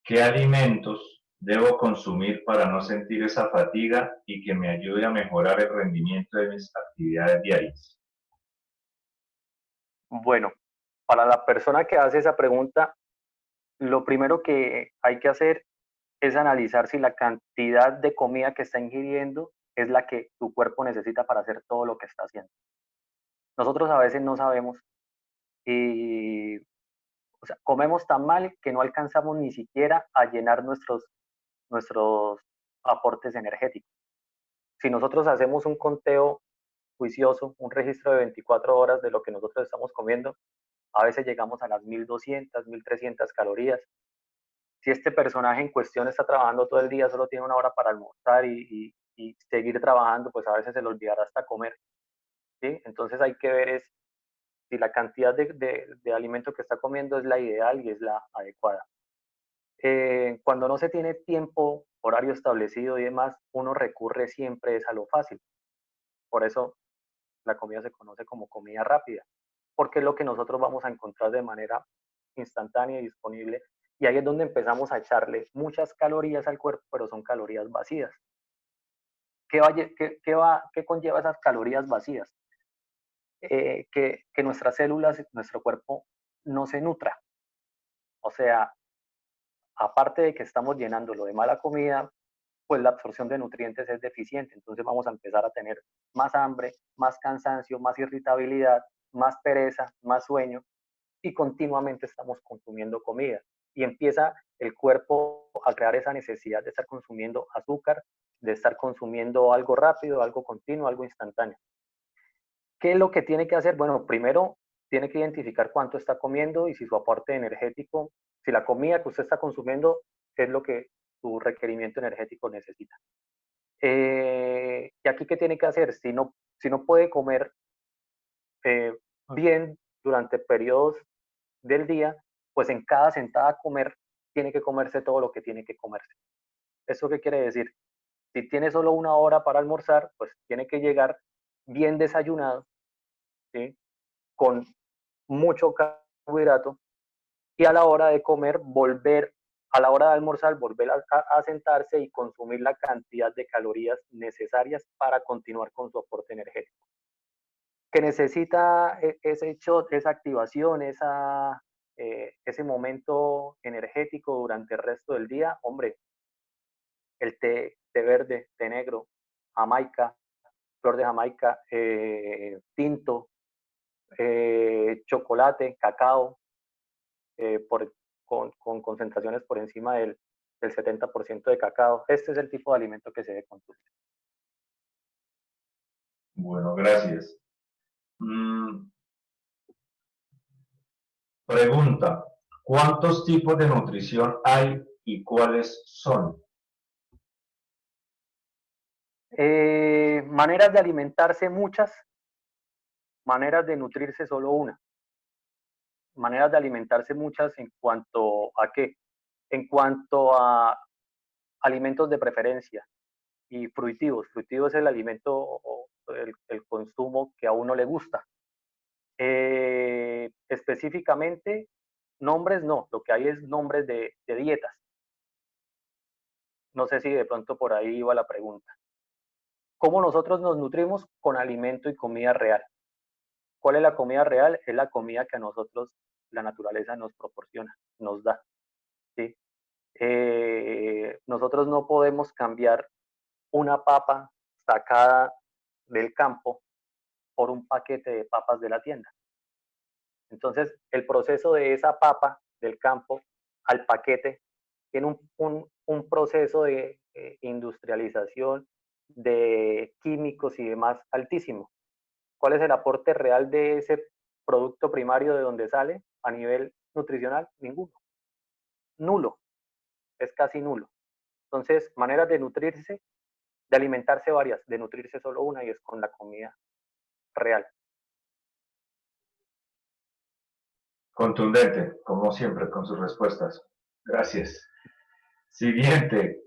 ¿Qué alimentos debo consumir para no sentir esa fatiga y que me ayude a mejorar el rendimiento de mis actividades diarias? Bueno, para la persona que hace esa pregunta, lo primero que hay que hacer es analizar si la cantidad de comida que está ingiriendo es la que tu cuerpo necesita para hacer todo lo que está haciendo. Nosotros a veces no sabemos y, o sea, comemos tan mal que no alcanzamos ni siquiera a llenar nuestros aportes energéticos. Si nosotros hacemos un conteo juicioso, un registro de 24 horas de lo que nosotros estamos comiendo, a veces llegamos a las 1200, 1300 calorías. Si este personaje en cuestión está trabajando todo el día, solo tiene una hora para almorzar y seguir trabajando, pues a veces se le olvidará hasta comer, ¿sí? Entonces hay que ver es si la cantidad de alimento que está comiendo es la ideal y es la adecuada. Cuando no se tiene tiempo, horario establecido y demás, uno recurre siempre es a lo fácil. Por eso la comida se conoce como comida rápida, porque es lo que nosotros vamos a encontrar de manera instantánea y disponible. Y ahí es donde empezamos a echarle muchas calorías al cuerpo, pero son calorías vacías. ¿Qué conlleva esas calorías vacías? Que nuestras células, nuestro cuerpo no se nutra. O sea, aparte de que estamos llenándolo de mala comida, pues la absorción de nutrientes es deficiente. Entonces vamos a empezar a tener más hambre, más cansancio, más irritabilidad, más pereza, más sueño y continuamente estamos consumiendo comida. Y empieza el cuerpo a crear esa necesidad de estar consumiendo azúcar, de estar consumiendo algo rápido, algo continuo, algo instantáneo. ¿Qué es lo que tiene que hacer? Bueno, primero tiene que identificar cuánto está comiendo y si su aporte energético, si la comida que usted está consumiendo es lo que su requerimiento energético necesita. ¿Y aquí qué tiene que hacer? Si no puede comer bien durante periodos del día, pues en cada sentada a comer tiene que comerse todo lo que tiene que comerse. ¿Eso qué quiere decir? Si tiene solo una hora para almorzar, pues tiene que llegar bien desayunado, ¿sí? Con mucho carbohidrato y a la hora de comer a la hora de almorzar, volver a sentarse y consumir la cantidad de calorías necesarias para continuar con su aporte energético. Que necesita ese shot, esa activación, ese momento energético durante el resto del día, hombre, el té verde, té negro, jamaica, flor de jamaica, tinto, chocolate, cacao, con concentraciones por encima del 70% de cacao. Este es el tipo de alimento que se debe consumir. Bueno, gracias. Pregunta, ¿cuántos tipos de nutrición hay y cuáles son? Maneras de alimentarse muchas, maneras de nutrirse solo una. Maneras de alimentarse muchas en cuanto a qué? En cuanto a alimentos de preferencia y fruitivos. Fruitivo es el alimento o el consumo que a uno le gusta. Específicamente, nombres no, lo que hay es nombres de dietas. No sé si de pronto por ahí iba la pregunta. ¿Cómo nosotros nos nutrimos? Con alimento y comida real. ¿Cuál es la comida real? Es la comida que a nosotros la naturaleza nos proporciona, nos da. ¿Sí? Nosotros no podemos cambiar una papa sacada del campo por un paquete de papas de la tienda. Entonces, el proceso de esa papa del campo al paquete tiene un proceso de industrialización, de químicos y demás altísimo. ¿Cuál es el aporte real de ese producto primario de donde sale a nivel nutricional? Ninguno. Nulo. Es casi nulo. Entonces, maneras de nutrirse, de alimentarse varias, de nutrirse solo una y es con la comida real. Contundente, como siempre, con sus respuestas. Gracias. Siguiente.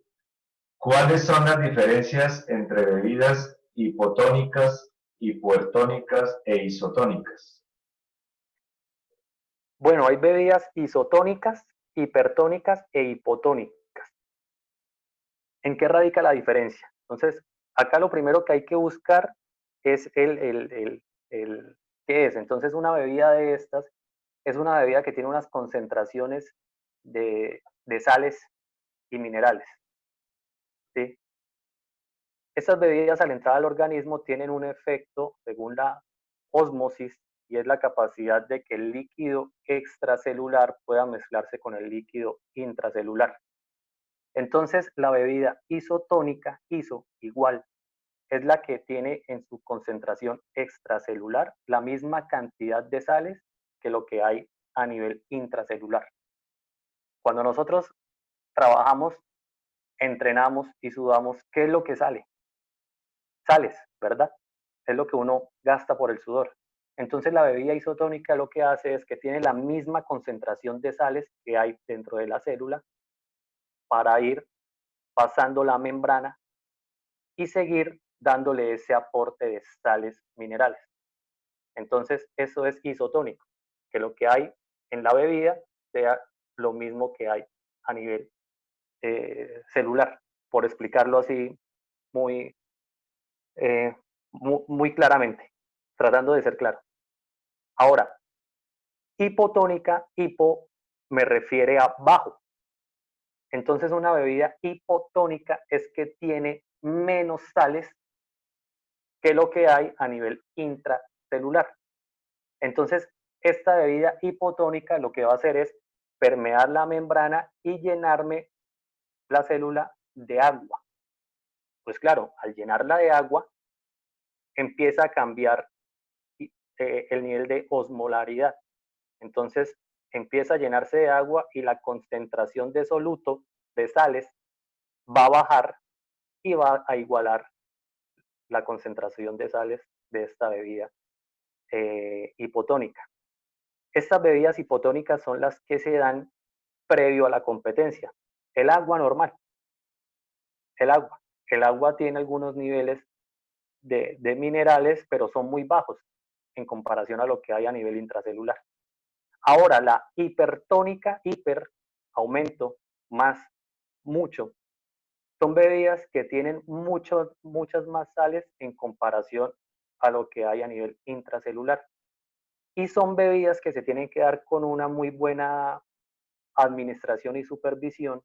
¿Cuáles son las diferencias entre bebidas hipotónicas, hipoertónicas e isotónicas? Bueno, hay bebidas isotónicas, hipertónicas e hipotónicas. ¿En qué radica la diferencia? Entonces, acá lo primero que hay que buscar es ¿qué es? Entonces, una bebida de estas es una bebida que tiene unas concentraciones de sales y minerales, ¿sí? Estas bebidas al entrar al organismo tienen un efecto según la ósmosis y es la capacidad de que el líquido extracelular pueda mezclarse con el líquido intracelular. Entonces, la bebida isotónica, iso igual, es la que tiene en su concentración extracelular la misma cantidad de sales que lo que hay a nivel intracelular. Cuando nosotros trabajamos, entrenamos y sudamos, ¿qué es lo que sale? Sales, ¿verdad? Es lo que uno gasta por el sudor. Entonces la bebida isotónica lo que hace es que tiene la misma concentración de sales que hay dentro de la célula para ir pasando la membrana y seguir dándole ese aporte de sales minerales. Entonces eso es isotónico, que lo que hay en la bebida sea lo mismo que hay a nivel celular, por explicarlo así muy, muy claramente, tratando de ser claro. Ahora, hipotónica, hipo me refiere a bajo. Entonces una bebida hipotónica es que tiene menos sales que lo que hay a nivel intracelular. Entonces, esta bebida hipotónica lo que va a hacer es permear la membrana y llenarme la célula de agua. Pues claro, al llenarla de agua, empieza a cambiar el nivel de osmolaridad. Entonces, empieza a llenarse de agua y la concentración de soluto, de sales, va a bajar y va a igualar la concentración de sales de esta bebida hipotónica. Estas bebidas hipotónicas son las que se dan previo a la competencia. El agua normal, el agua. El agua tiene algunos niveles de minerales, pero son muy bajos en comparación a lo que hay a nivel intracelular. Ahora, la hipertónica, hiper, aumento, más, mucho, son bebidas que tienen muchas más sales en comparación a lo que hay a nivel intracelular. Y son bebidas que se tienen que dar con una muy buena administración y supervisión.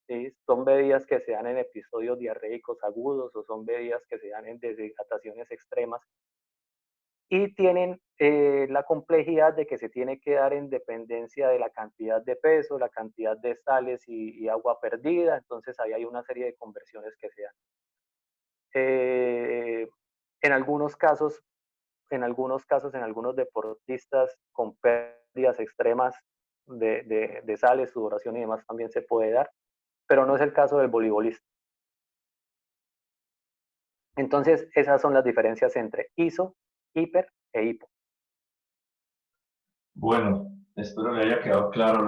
¿Sí? Son bebidas que se dan en episodios diarreicos agudos o son bebidas que se dan en deshidrataciones extremas y tienen la complejidad de que se tiene que dar en dependencia de la cantidad de peso, la cantidad de sales y agua perdida, entonces ahí hay una serie de conversiones que se dan. En algunos casos, en algunos deportistas con pérdidas extremas de sales, sudoración y demás también se puede dar, pero no es el caso del voleibolista. Entonces, esas son las diferencias entre iso, hiper e hipo. Bueno, espero le haya quedado claro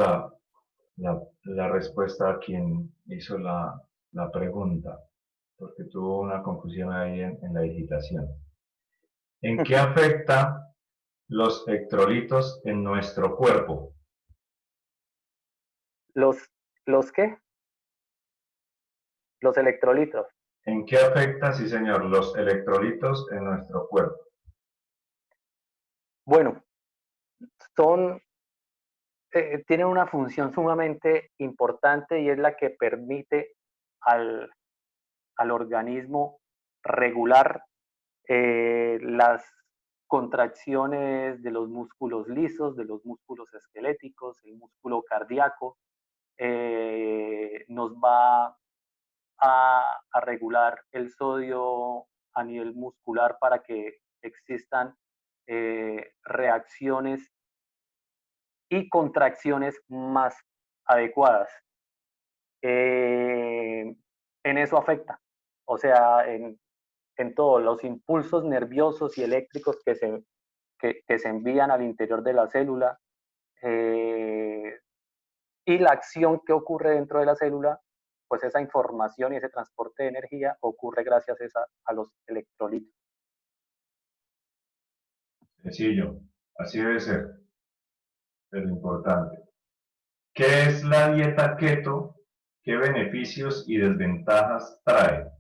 la respuesta a quien hizo la pregunta, porque tuvo una confusión ahí en la digitación. ¿En qué afecta los electrolitos en nuestro cuerpo? ¿Los qué? Los electrolitos. ¿En qué afecta, sí señor, los electrolitos en nuestro cuerpo? Bueno, tienen una función sumamente importante y es la que permite al organismo regular las contracciones de los músculos lisos, de los músculos esqueléticos, el músculo cardíaco, nos va a regular el sodio a nivel muscular para que existan reacciones y contracciones más adecuadas. En eso afecta, o sea, en todos los impulsos nerviosos y eléctricos que se envían al interior de la célula y la acción que ocurre dentro de la célula, pues esa información y ese transporte de energía ocurre gracias a los electrolitos. Sencillo, así debe ser, pero importante. ¿Qué es la dieta keto ¿Qué beneficios y desventajas trae?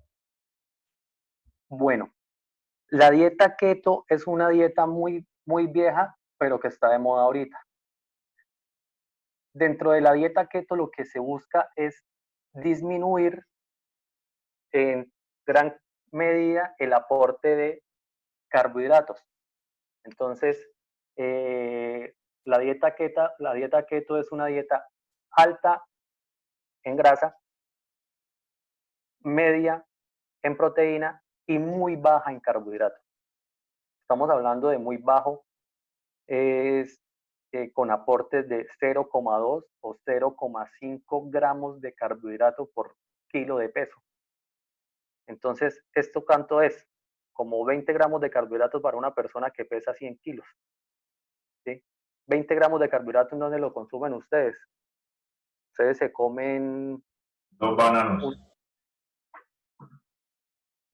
Bueno, la dieta keto es una dieta muy, muy vieja, pero que está de moda ahorita. Dentro de la dieta keto lo que se busca es disminuir en gran medida el aporte de carbohidratos. Entonces, la dieta keto es una dieta alta en grasa, media en proteína y muy baja en carbohidratos. Estamos hablando de muy bajo, es con aportes de 0,2 o 0,5 gramos de carbohidrato por kilo de peso. Entonces, ¿esto cuánto es? Como 20 gramos de carbohidratos para una persona que pesa 100 kilos. ¿Sí? 20 gramos de carbohidrato, ¿en dónde lo consumen ustedes? Ustedes se comen 2 bananos.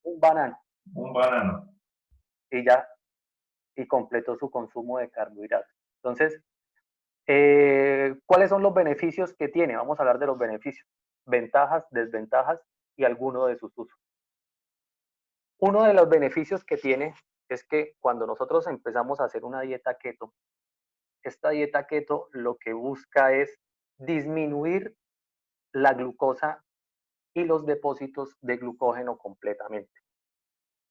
un banano Un banano. y ya, y completó su consumo de carbohidratos. Entonces, ¿cuáles son los beneficios que tiene? Vamos a hablar de los beneficios, ventajas, desventajas y alguno de sus usos. Uno de los beneficios que tiene es que cuando nosotros empezamos a hacer una dieta keto, esta dieta keto lo que busca es disminuir la glucosa y los depósitos de glucógeno completamente.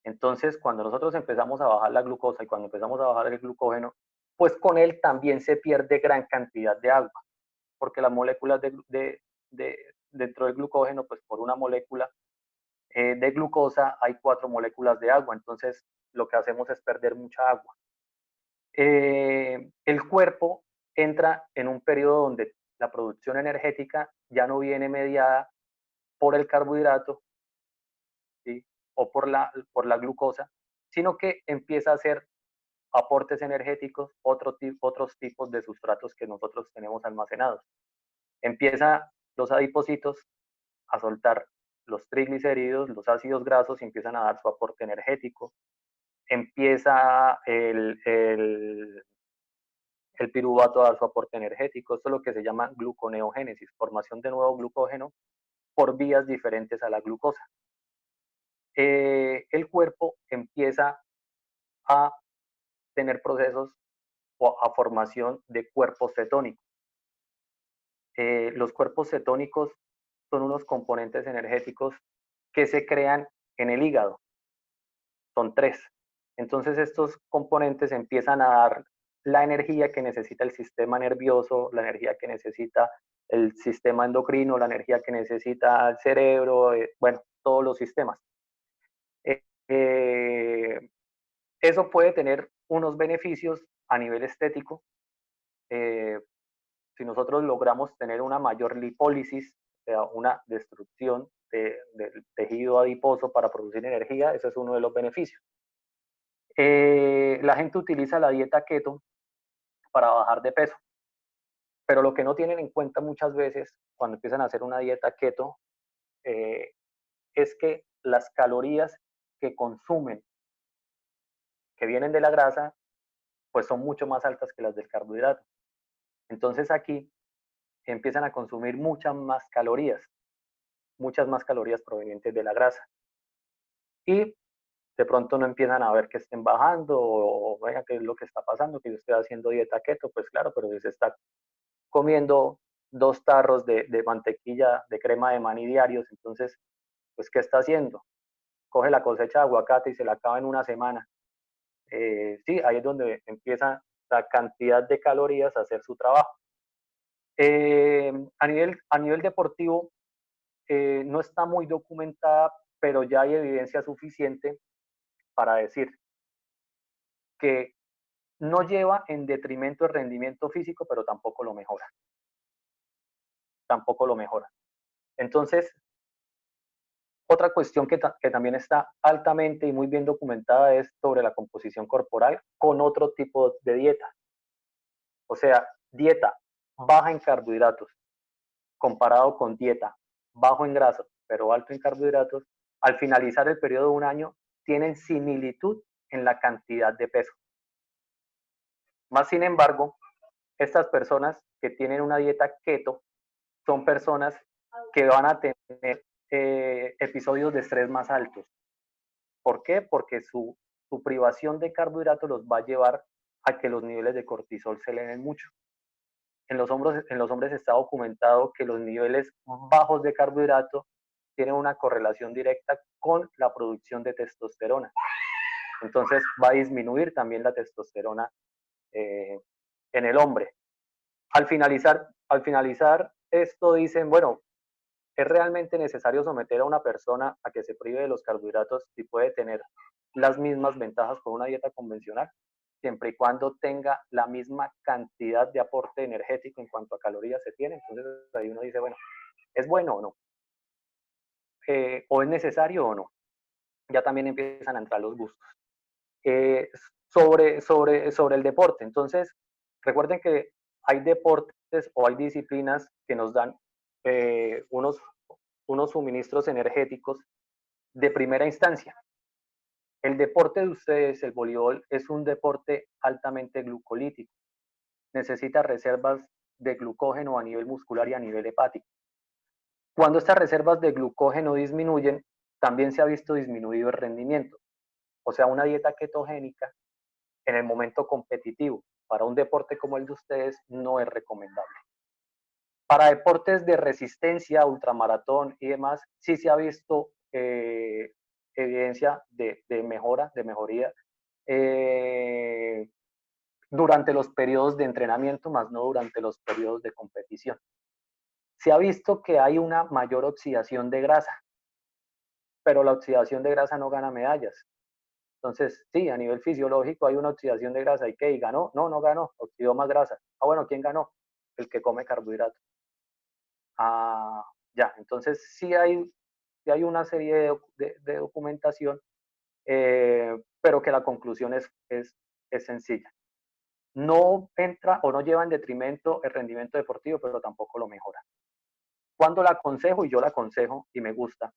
Entonces, cuando nosotros empezamos a bajar la glucosa y cuando empezamos a bajar el glucógeno, pues con él también se pierde gran cantidad de agua, porque las moléculas dentro del glucógeno, pues por una molécula de glucosa hay 4 moléculas de agua, entonces lo que hacemos es perder mucha agua. El cuerpo entra en un periodo donde la producción energética ya no viene mediada por el carbohidrato, ¿sí? O por la glucosa, sino que empieza a hacer aportes energéticos, otros tipos de sustratos que nosotros tenemos almacenados. Empieza los adipocitos a soltar los triglicéridos, los ácidos grasos y empiezan a dar su aporte energético. Empieza el piruvato a dar su aporte energético. Esto es lo que se llama gluconeogénesis, formación de nuevo glucógeno por vías diferentes a la glucosa. El cuerpo empieza a tener procesos o a formación de cuerpos cetónicos. Los cuerpos cetónicos son unos componentes energéticos que se crean en el hígado. Son 3. Entonces estos componentes empiezan a dar la energía que necesita el sistema nervioso, la energía que necesita el sistema endocrino, la energía que necesita el cerebro, bueno, todos los sistemas. Eso puede tener unos beneficios a nivel estético. Si nosotros logramos tener una mayor lipólisis, o sea, una destrucción del tejido adiposo para producir energía, ese es uno de los beneficios. La gente utiliza la dieta keto para bajar de peso, pero lo que no tienen en cuenta muchas veces cuando empiezan a hacer una dieta keto es que las calorías que consumen, que vienen de la grasa, pues son mucho más altas que las del carbohidrato. Entonces aquí empiezan a consumir muchas más calorías provenientes de la grasa. Y de pronto no empiezan a ver que estén bajando o vean qué es lo que está pasando, que yo estoy haciendo dieta keto, pues claro, pero si se está comiendo 2 tarros de mantequilla, de crema de maní diarios, entonces, pues, ¿qué está haciendo? Coge la cosecha de aguacate y se la acaba en una semana. Sí, ahí es donde empieza la cantidad de calorías a hacer su trabajo. A nivel deportivo, no está muy documentada, pero ya hay evidencia suficiente para decir que no lleva en detrimento el rendimiento físico, pero tampoco lo mejora. Tampoco lo mejora. Entonces, otra cuestión que también está altamente y muy bien documentada es sobre la composición corporal con otro tipo de dieta. O sea, dieta baja en carbohidratos comparado con dieta bajo en grasa, pero alto en carbohidratos, al finalizar el periodo de un año, tienen similitud en la cantidad de peso. Más sin embargo, estas personas que tienen una dieta keto son personas que van a tener episodios de estrés más altos. ¿Por qué? Porque su privación de carbohidratos los va a llevar a que los niveles de cortisol se eleven mucho. En los hombres está documentado que los niveles bajos de carbohidrato tienen una correlación directa con la producción de testosterona. Entonces va a disminuir también la testosterona en el hombre. Al finalizar esto dicen, bueno, ¿es realmente necesario someter a una persona a que se prive de los carbohidratos si puede tener las mismas ventajas con una dieta convencional? Siempre y cuando tenga la misma cantidad de aporte energético en cuanto a calorías se tiene. Entonces ahí uno dice, bueno, ¿es bueno o no? ¿O es necesario o no? Ya también empiezan a entrar los gustos. Sobre el deporte. Entonces, recuerden que hay deportes o hay disciplinas que nos dan unos suministros energéticos de primera instancia. El deporte de ustedes, el voleibol, es un deporte altamente glucolítico. Necesita reservas de glucógeno a nivel muscular y a nivel hepático. Cuando estas reservas de glucógeno disminuyen, también se ha visto disminuido el rendimiento. O sea, una dieta ketogénica en el momento competitivo para un deporte como el de ustedes no es recomendable. Para deportes de resistencia, ultramaratón y demás, sí se ha visto evidencia de mejoría durante los periodos de entrenamiento, más no durante los periodos de competición. Se ha visto que hay una mayor oxidación de grasa, pero la oxidación de grasa no gana medallas. Entonces, sí, a nivel fisiológico hay una oxidación de grasa. ¿Y qué? ¿Y ganó? No, no ganó, oxidó más grasa. Ah, bueno, ¿quién ganó? El que come carbohidratos. Ah, ya, entonces sí hay una serie de documentación, pero que la conclusión es sencilla. No entra o no lleva en detrimento el rendimiento deportivo, pero tampoco lo mejora. Cuando la aconsejo, y yo la aconsejo y me gusta,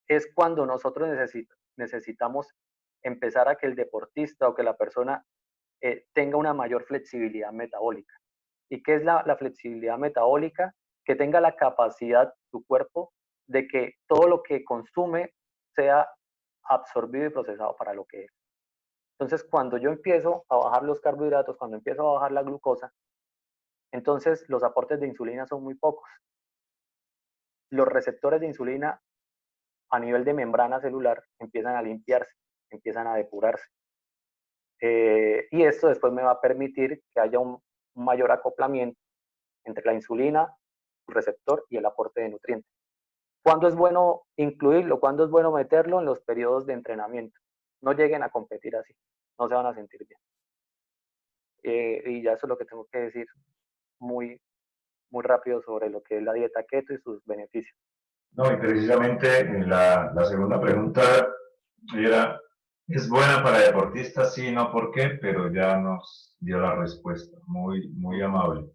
es cuando nosotros necesitamos empezar a que el deportista o que la persona tenga una mayor flexibilidad metabólica. ¿Y qué es la flexibilidad metabólica? Que tenga la capacidad tu cuerpo de que todo lo que consume sea absorbido y procesado para lo que es. Entonces, cuando yo empiezo a bajar los carbohidratos, cuando empiezo a bajar la glucosa, entonces los aportes de insulina son muy pocos. Los receptores de insulina a nivel de membrana celular empiezan a limpiarse, empiezan a depurarse. Y esto después me va a permitir que haya un mayor acoplamiento entre la insulina, el receptor y el aporte de nutrientes. ¿Cuándo es bueno incluirlo? ¿Cuándo es bueno meterlo? En los periodos de entrenamiento. No lleguen a competir así, no se van a sentir bien. Y ya eso es lo que tengo que decir muy, muy rápido sobre lo que es la dieta keto y sus beneficios. No, y precisamente la segunda pregunta era, ¿es buena para deportistas? Sí, no, ¿por qué? Pero ya nos dio la respuesta, muy, muy amable.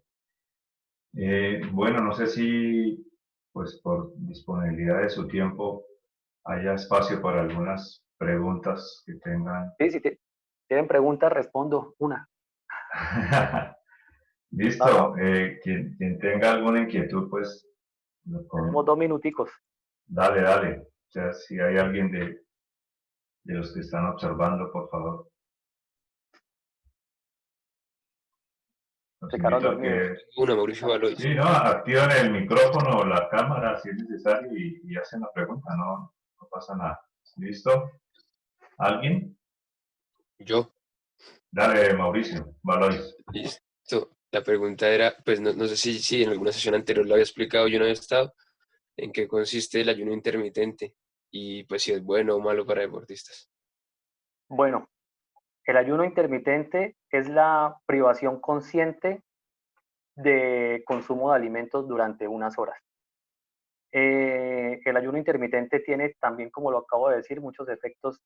Bueno, no sé si, pues por disponibilidad de su tiempo, haya espacio para algunas preguntas que tengan. Sí, si tienen preguntas, respondo una. Listo, quien tenga alguna inquietud, pues, Tenemos 2 minuticos. dale, dale. O sea, si hay alguien de los que están observando, por favor. Los Se quedaron invito a dormidos. que, Una, Mauricio Baloy. sí, ¿no? Activan el micrófono o la cámara si es necesario y hacen la pregunta, no, no pasa nada. ¿Listo? ¿Alguien? Yo. Dale, Mauricio, Valois. Listo. La pregunta era, pues no sé si en alguna sesión anterior lo había explicado, yo no había estado, en qué consiste el ayuno intermitente y pues si es bueno o malo para deportistas. Bueno, el ayuno intermitente es la privación consciente de consumo de alimentos durante unas horas. El ayuno intermitente tiene también, como lo acabo de decir, muchos efectos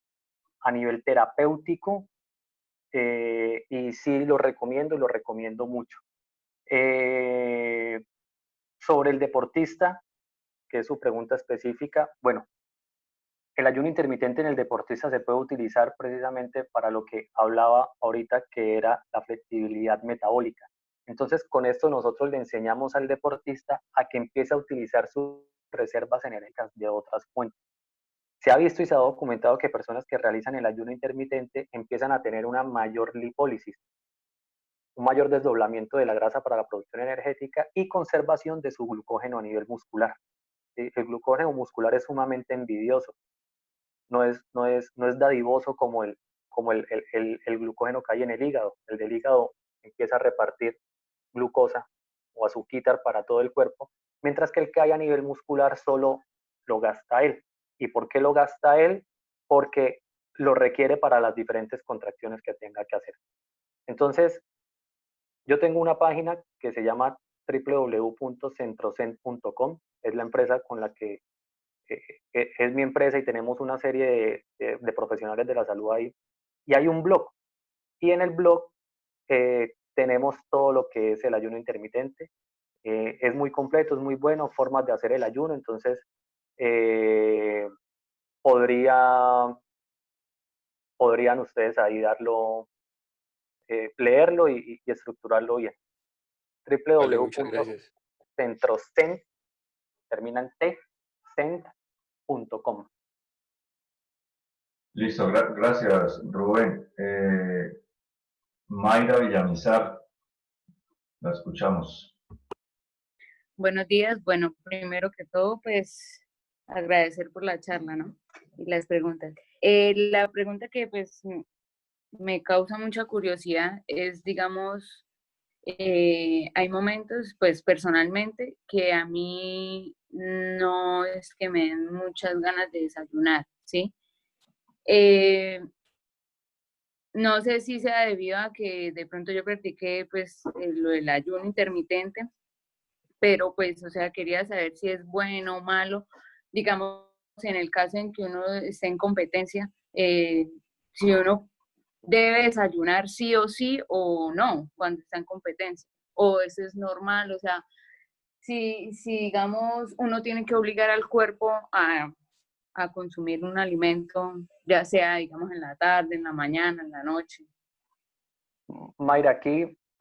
a nivel terapéutico y sí lo recomiendo y lo recomiendo mucho. Sobre el deportista, que es su pregunta específica, bueno, el ayuno intermitente en el deportista se puede utilizar precisamente para lo que hablaba ahorita, que era la flexibilidad metabólica. Entonces, con esto nosotros le enseñamos al deportista a que empiece a utilizar sus reservas energéticas de otras fuentes. Se ha visto y se ha documentado que personas que realizan el ayuno intermitente empiezan a tener una mayor lipólisis, un mayor desdoblamiento de la grasa para la producción energética y conservación de su glucógeno a nivel muscular. El glucógeno muscular es sumamente envidioso, no es dadivoso como el glucógeno que hay en el hígado. El del hígado empieza a repartir glucosa o azúcar para todo el cuerpo, mientras que el que hay a nivel muscular solo lo gasta él. ¿Y por qué lo gasta él? Porque lo requiere para las diferentes contracciones que tenga que hacer. Entonces, yo tengo una página que se llama www.centrocent.com, es la empresa con la que es mi empresa y tenemos una serie de profesionales de la salud ahí. Y hay un blog. Y en el blog tenemos todo lo que es el ayuno intermitente. Es muy completo, es muy bueno, formas de hacer el ayuno. Entonces, podrían ustedes ahí leerlo y estructurarlo bien. Vale, muchas gracias. www.centrocent, termina en T, cent.com. Listo, gracias, Rubén. Mayra Villamizar, la escuchamos. Buenos días. Bueno, primero que todo, pues agradecer por la charla, ¿no? Y las preguntas. La pregunta que pues me causa mucha curiosidad es, digamos, hay momentos, pues personalmente, que a mí no es que me den muchas ganas de desayunar, ¿sí? No sé si sea debido a que de pronto yo practiqué pues lo del ayuno intermitente, pero pues, o sea, quería saber si es bueno o malo, digamos, en el caso en que uno esté en competencia, si uno debe desayunar sí o sí o no cuando está en competencia, o eso es normal, o sea, si digamos uno tiene que obligar al cuerpo a consumir un alimento, ya sea, digamos, en la tarde, en la mañana, en la noche. Mayra,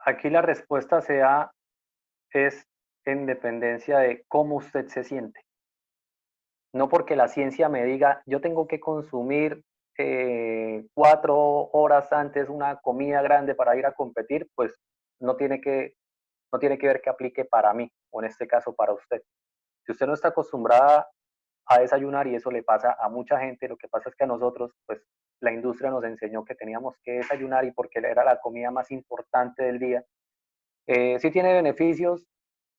aquí la respuesta es en dependencia de cómo usted se siente. No porque la ciencia me diga, yo tengo que consumir 4 horas antes una comida grande para ir a competir, pues no tiene que ver que aplique para mí, o en este caso para usted. Si usted no está acostumbrada a desayunar, y eso le pasa a mucha gente, lo que pasa es que a nosotros, pues la industria nos enseñó que teníamos que desayunar y porque era la comida más importante del día. Sí tiene beneficios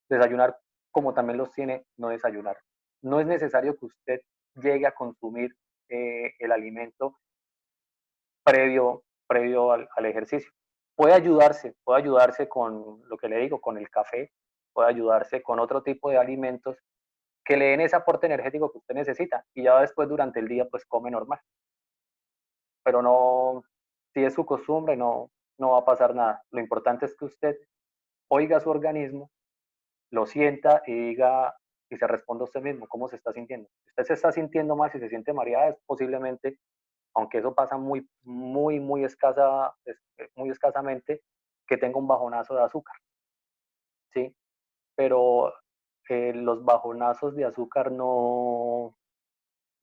desayunar, como también los tiene no desayunar. No es necesario que usted llegue a consumir el alimento previo al ejercicio. Puede ayudarse con lo que le digo, con el café, puede ayudarse con otro tipo de alimentos que le den ese aporte energético que usted necesita y ya después durante el día pues come normal. Pero no, si es su costumbre, no va a pasar nada. Lo importante es que usted oiga su organismo, lo sienta y diga y se responda a usted mismo cómo se está sintiendo. Si usted se está sintiendo mal, si se siente mareada, es posiblemente, aunque eso pasa muy escasamente, que tenga un bajonazo de azúcar, ¿sí? Pero los bajonazos de azúcar no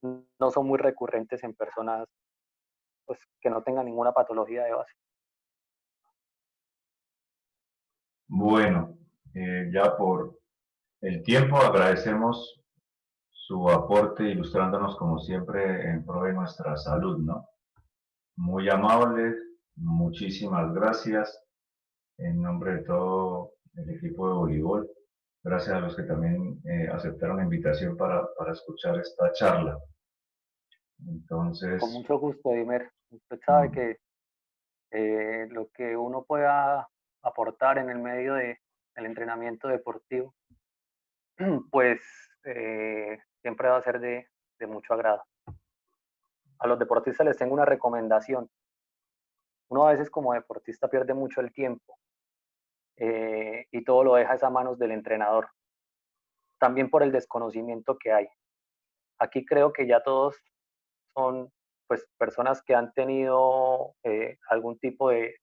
son muy recurrentes en personas pues, que no tengan ninguna patología de base. Bueno, ya por el tiempo agradecemos su aporte ilustrándonos como siempre en pro de nuestra salud, ¿no? Muy amable, muchísimas gracias en nombre de todo el equipo de voleibol. Gracias a los que también aceptaron la invitación para escuchar esta charla. Entonces, Con mucho gusto, Dimer. Usted sabe que lo que uno pueda aportar en el medio del entrenamiento deportivo, pues siempre va a ser de mucho agrado. A los deportistas les tengo una recomendación. Uno a veces como deportista pierde mucho el tiempo y todo lo deja a manos del entrenador. También por el desconocimiento que hay. Aquí creo que ya todos son pues personas que han tenido algún tipo de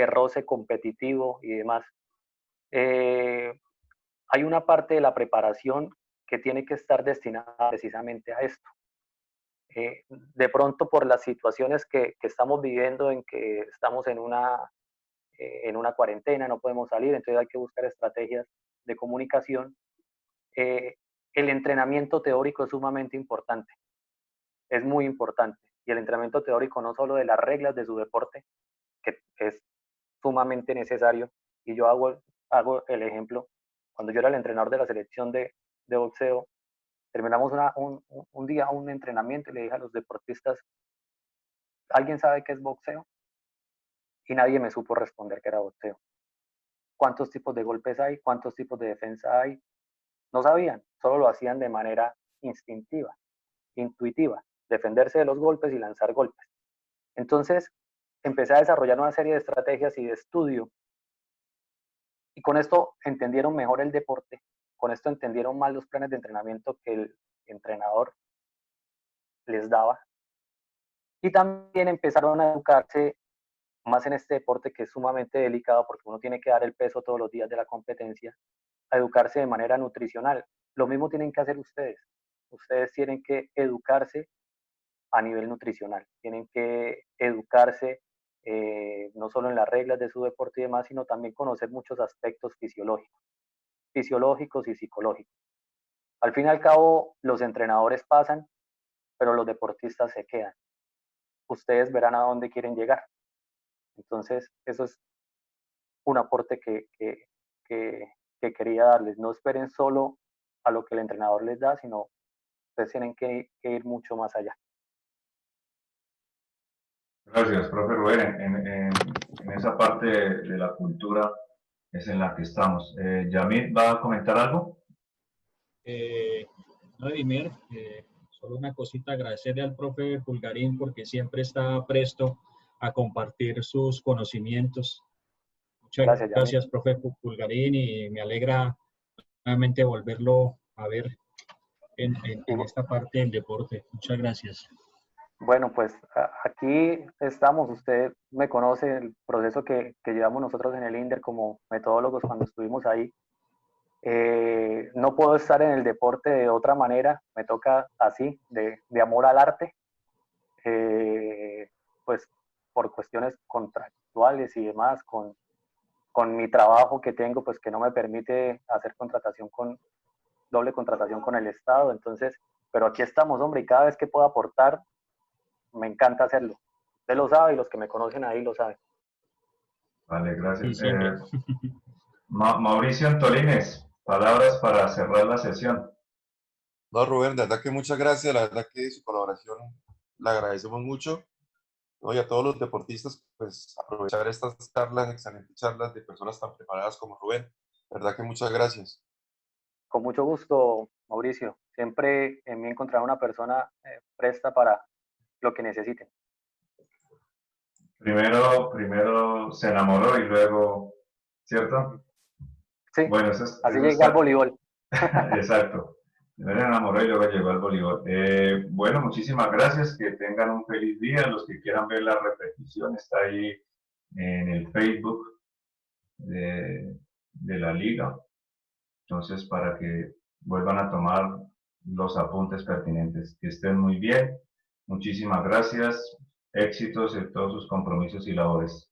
roce competitivo y demás. hay una parte de la preparación que tiene que estar destinada precisamente a esto. De pronto por las situaciones que estamos viviendo, en que estamos en una cuarentena, no podemos salir, entonces hay que buscar estrategias de comunicación. El entrenamiento teórico es sumamente importante, es muy importante. Y el entrenamiento teórico no solo de las reglas de su deporte, que es sumamente necesario, y yo hago el ejemplo, cuando yo era el entrenador de la selección de boxeo, terminamos un día un entrenamiento y le dije a los deportistas, ¿alguien sabe qué es boxeo? Y nadie me supo responder que era boxeo. ¿Cuántos tipos de golpes hay? ¿Cuántos tipos de defensa hay? No sabían, solo lo hacían de manera instintiva, intuitiva, defenderse de los golpes y lanzar golpes. Entonces, empecé a desarrollar una serie de estrategias y de estudio, y con esto entendieron mejor el deporte, con esto entendieron más los planes de entrenamiento que el entrenador les daba, y también empezaron a educarse más en este deporte que es sumamente delicado porque uno tiene que dar el peso todos los días de la competencia, a educarse de manera nutricional. Lo mismo tienen que hacer ustedes. Ustedes tienen que educarse a nivel nutricional, tienen que educarse no solo en las reglas de su deporte y demás, sino también conocer muchos aspectos fisiológicos y psicológicos. Al fin y al cabo, los entrenadores pasan, pero los deportistas se quedan. Ustedes verán a dónde quieren llegar. Entonces, eso es un aporte que quería darles. No esperen solo a lo que el entrenador les da, sino ustedes tienen que ir mucho más allá. Gracias, profe Rubén. En esa parte de la cultura es en la que estamos. Yamit, ¿va a comentar algo? No, Edimer, solo una cosita, agradecerle al profe Pulgarín porque siempre está presto a compartir sus conocimientos. Muchas gracias, profe Pulgarín, y me alegra nuevamente volverlo a ver en esta parte del deporte. Muchas gracias. Bueno, pues aquí estamos. Usted me conoce el proceso que llevamos nosotros en el INDER como metodólogos cuando estuvimos ahí. No puedo estar en el deporte de otra manera, me toca así, de amor al arte, pues por cuestiones contractuales y demás, con mi trabajo que tengo, pues que no me permite hacer doble contratación con el Estado. Entonces, pero aquí estamos, hombre, y cada vez que puedo aportar, me encanta hacerlo. Usted lo sabe y los que me conocen ahí lo saben. Vale, gracias. Sí, Mauricio Antolines, palabras para cerrar la sesión. No, Rubén, de verdad que muchas gracias, la verdad que su colaboración la agradecemos mucho, ¿no? Y a todos los deportistas, pues aprovechar estas charlas, excelentes charlas de personas tan preparadas como Rubén, de verdad que muchas gracias. Con mucho gusto, Mauricio. Siempre en mí encontrar una persona presta para lo que necesiten. Primero se enamoró y luego, ¿cierto? Sí, bueno, así llegué al voleibol. Exacto. Primero se enamoró y luego llegó al voleibol. Bueno, muchísimas gracias. Que tengan un feliz día. Los que quieran ver la repetición está ahí en el Facebook de la liga. Entonces, para que vuelvan a tomar los apuntes pertinentes. Que estén muy bien. Muchísimas gracias. Éxitos en todos sus compromisos y labores.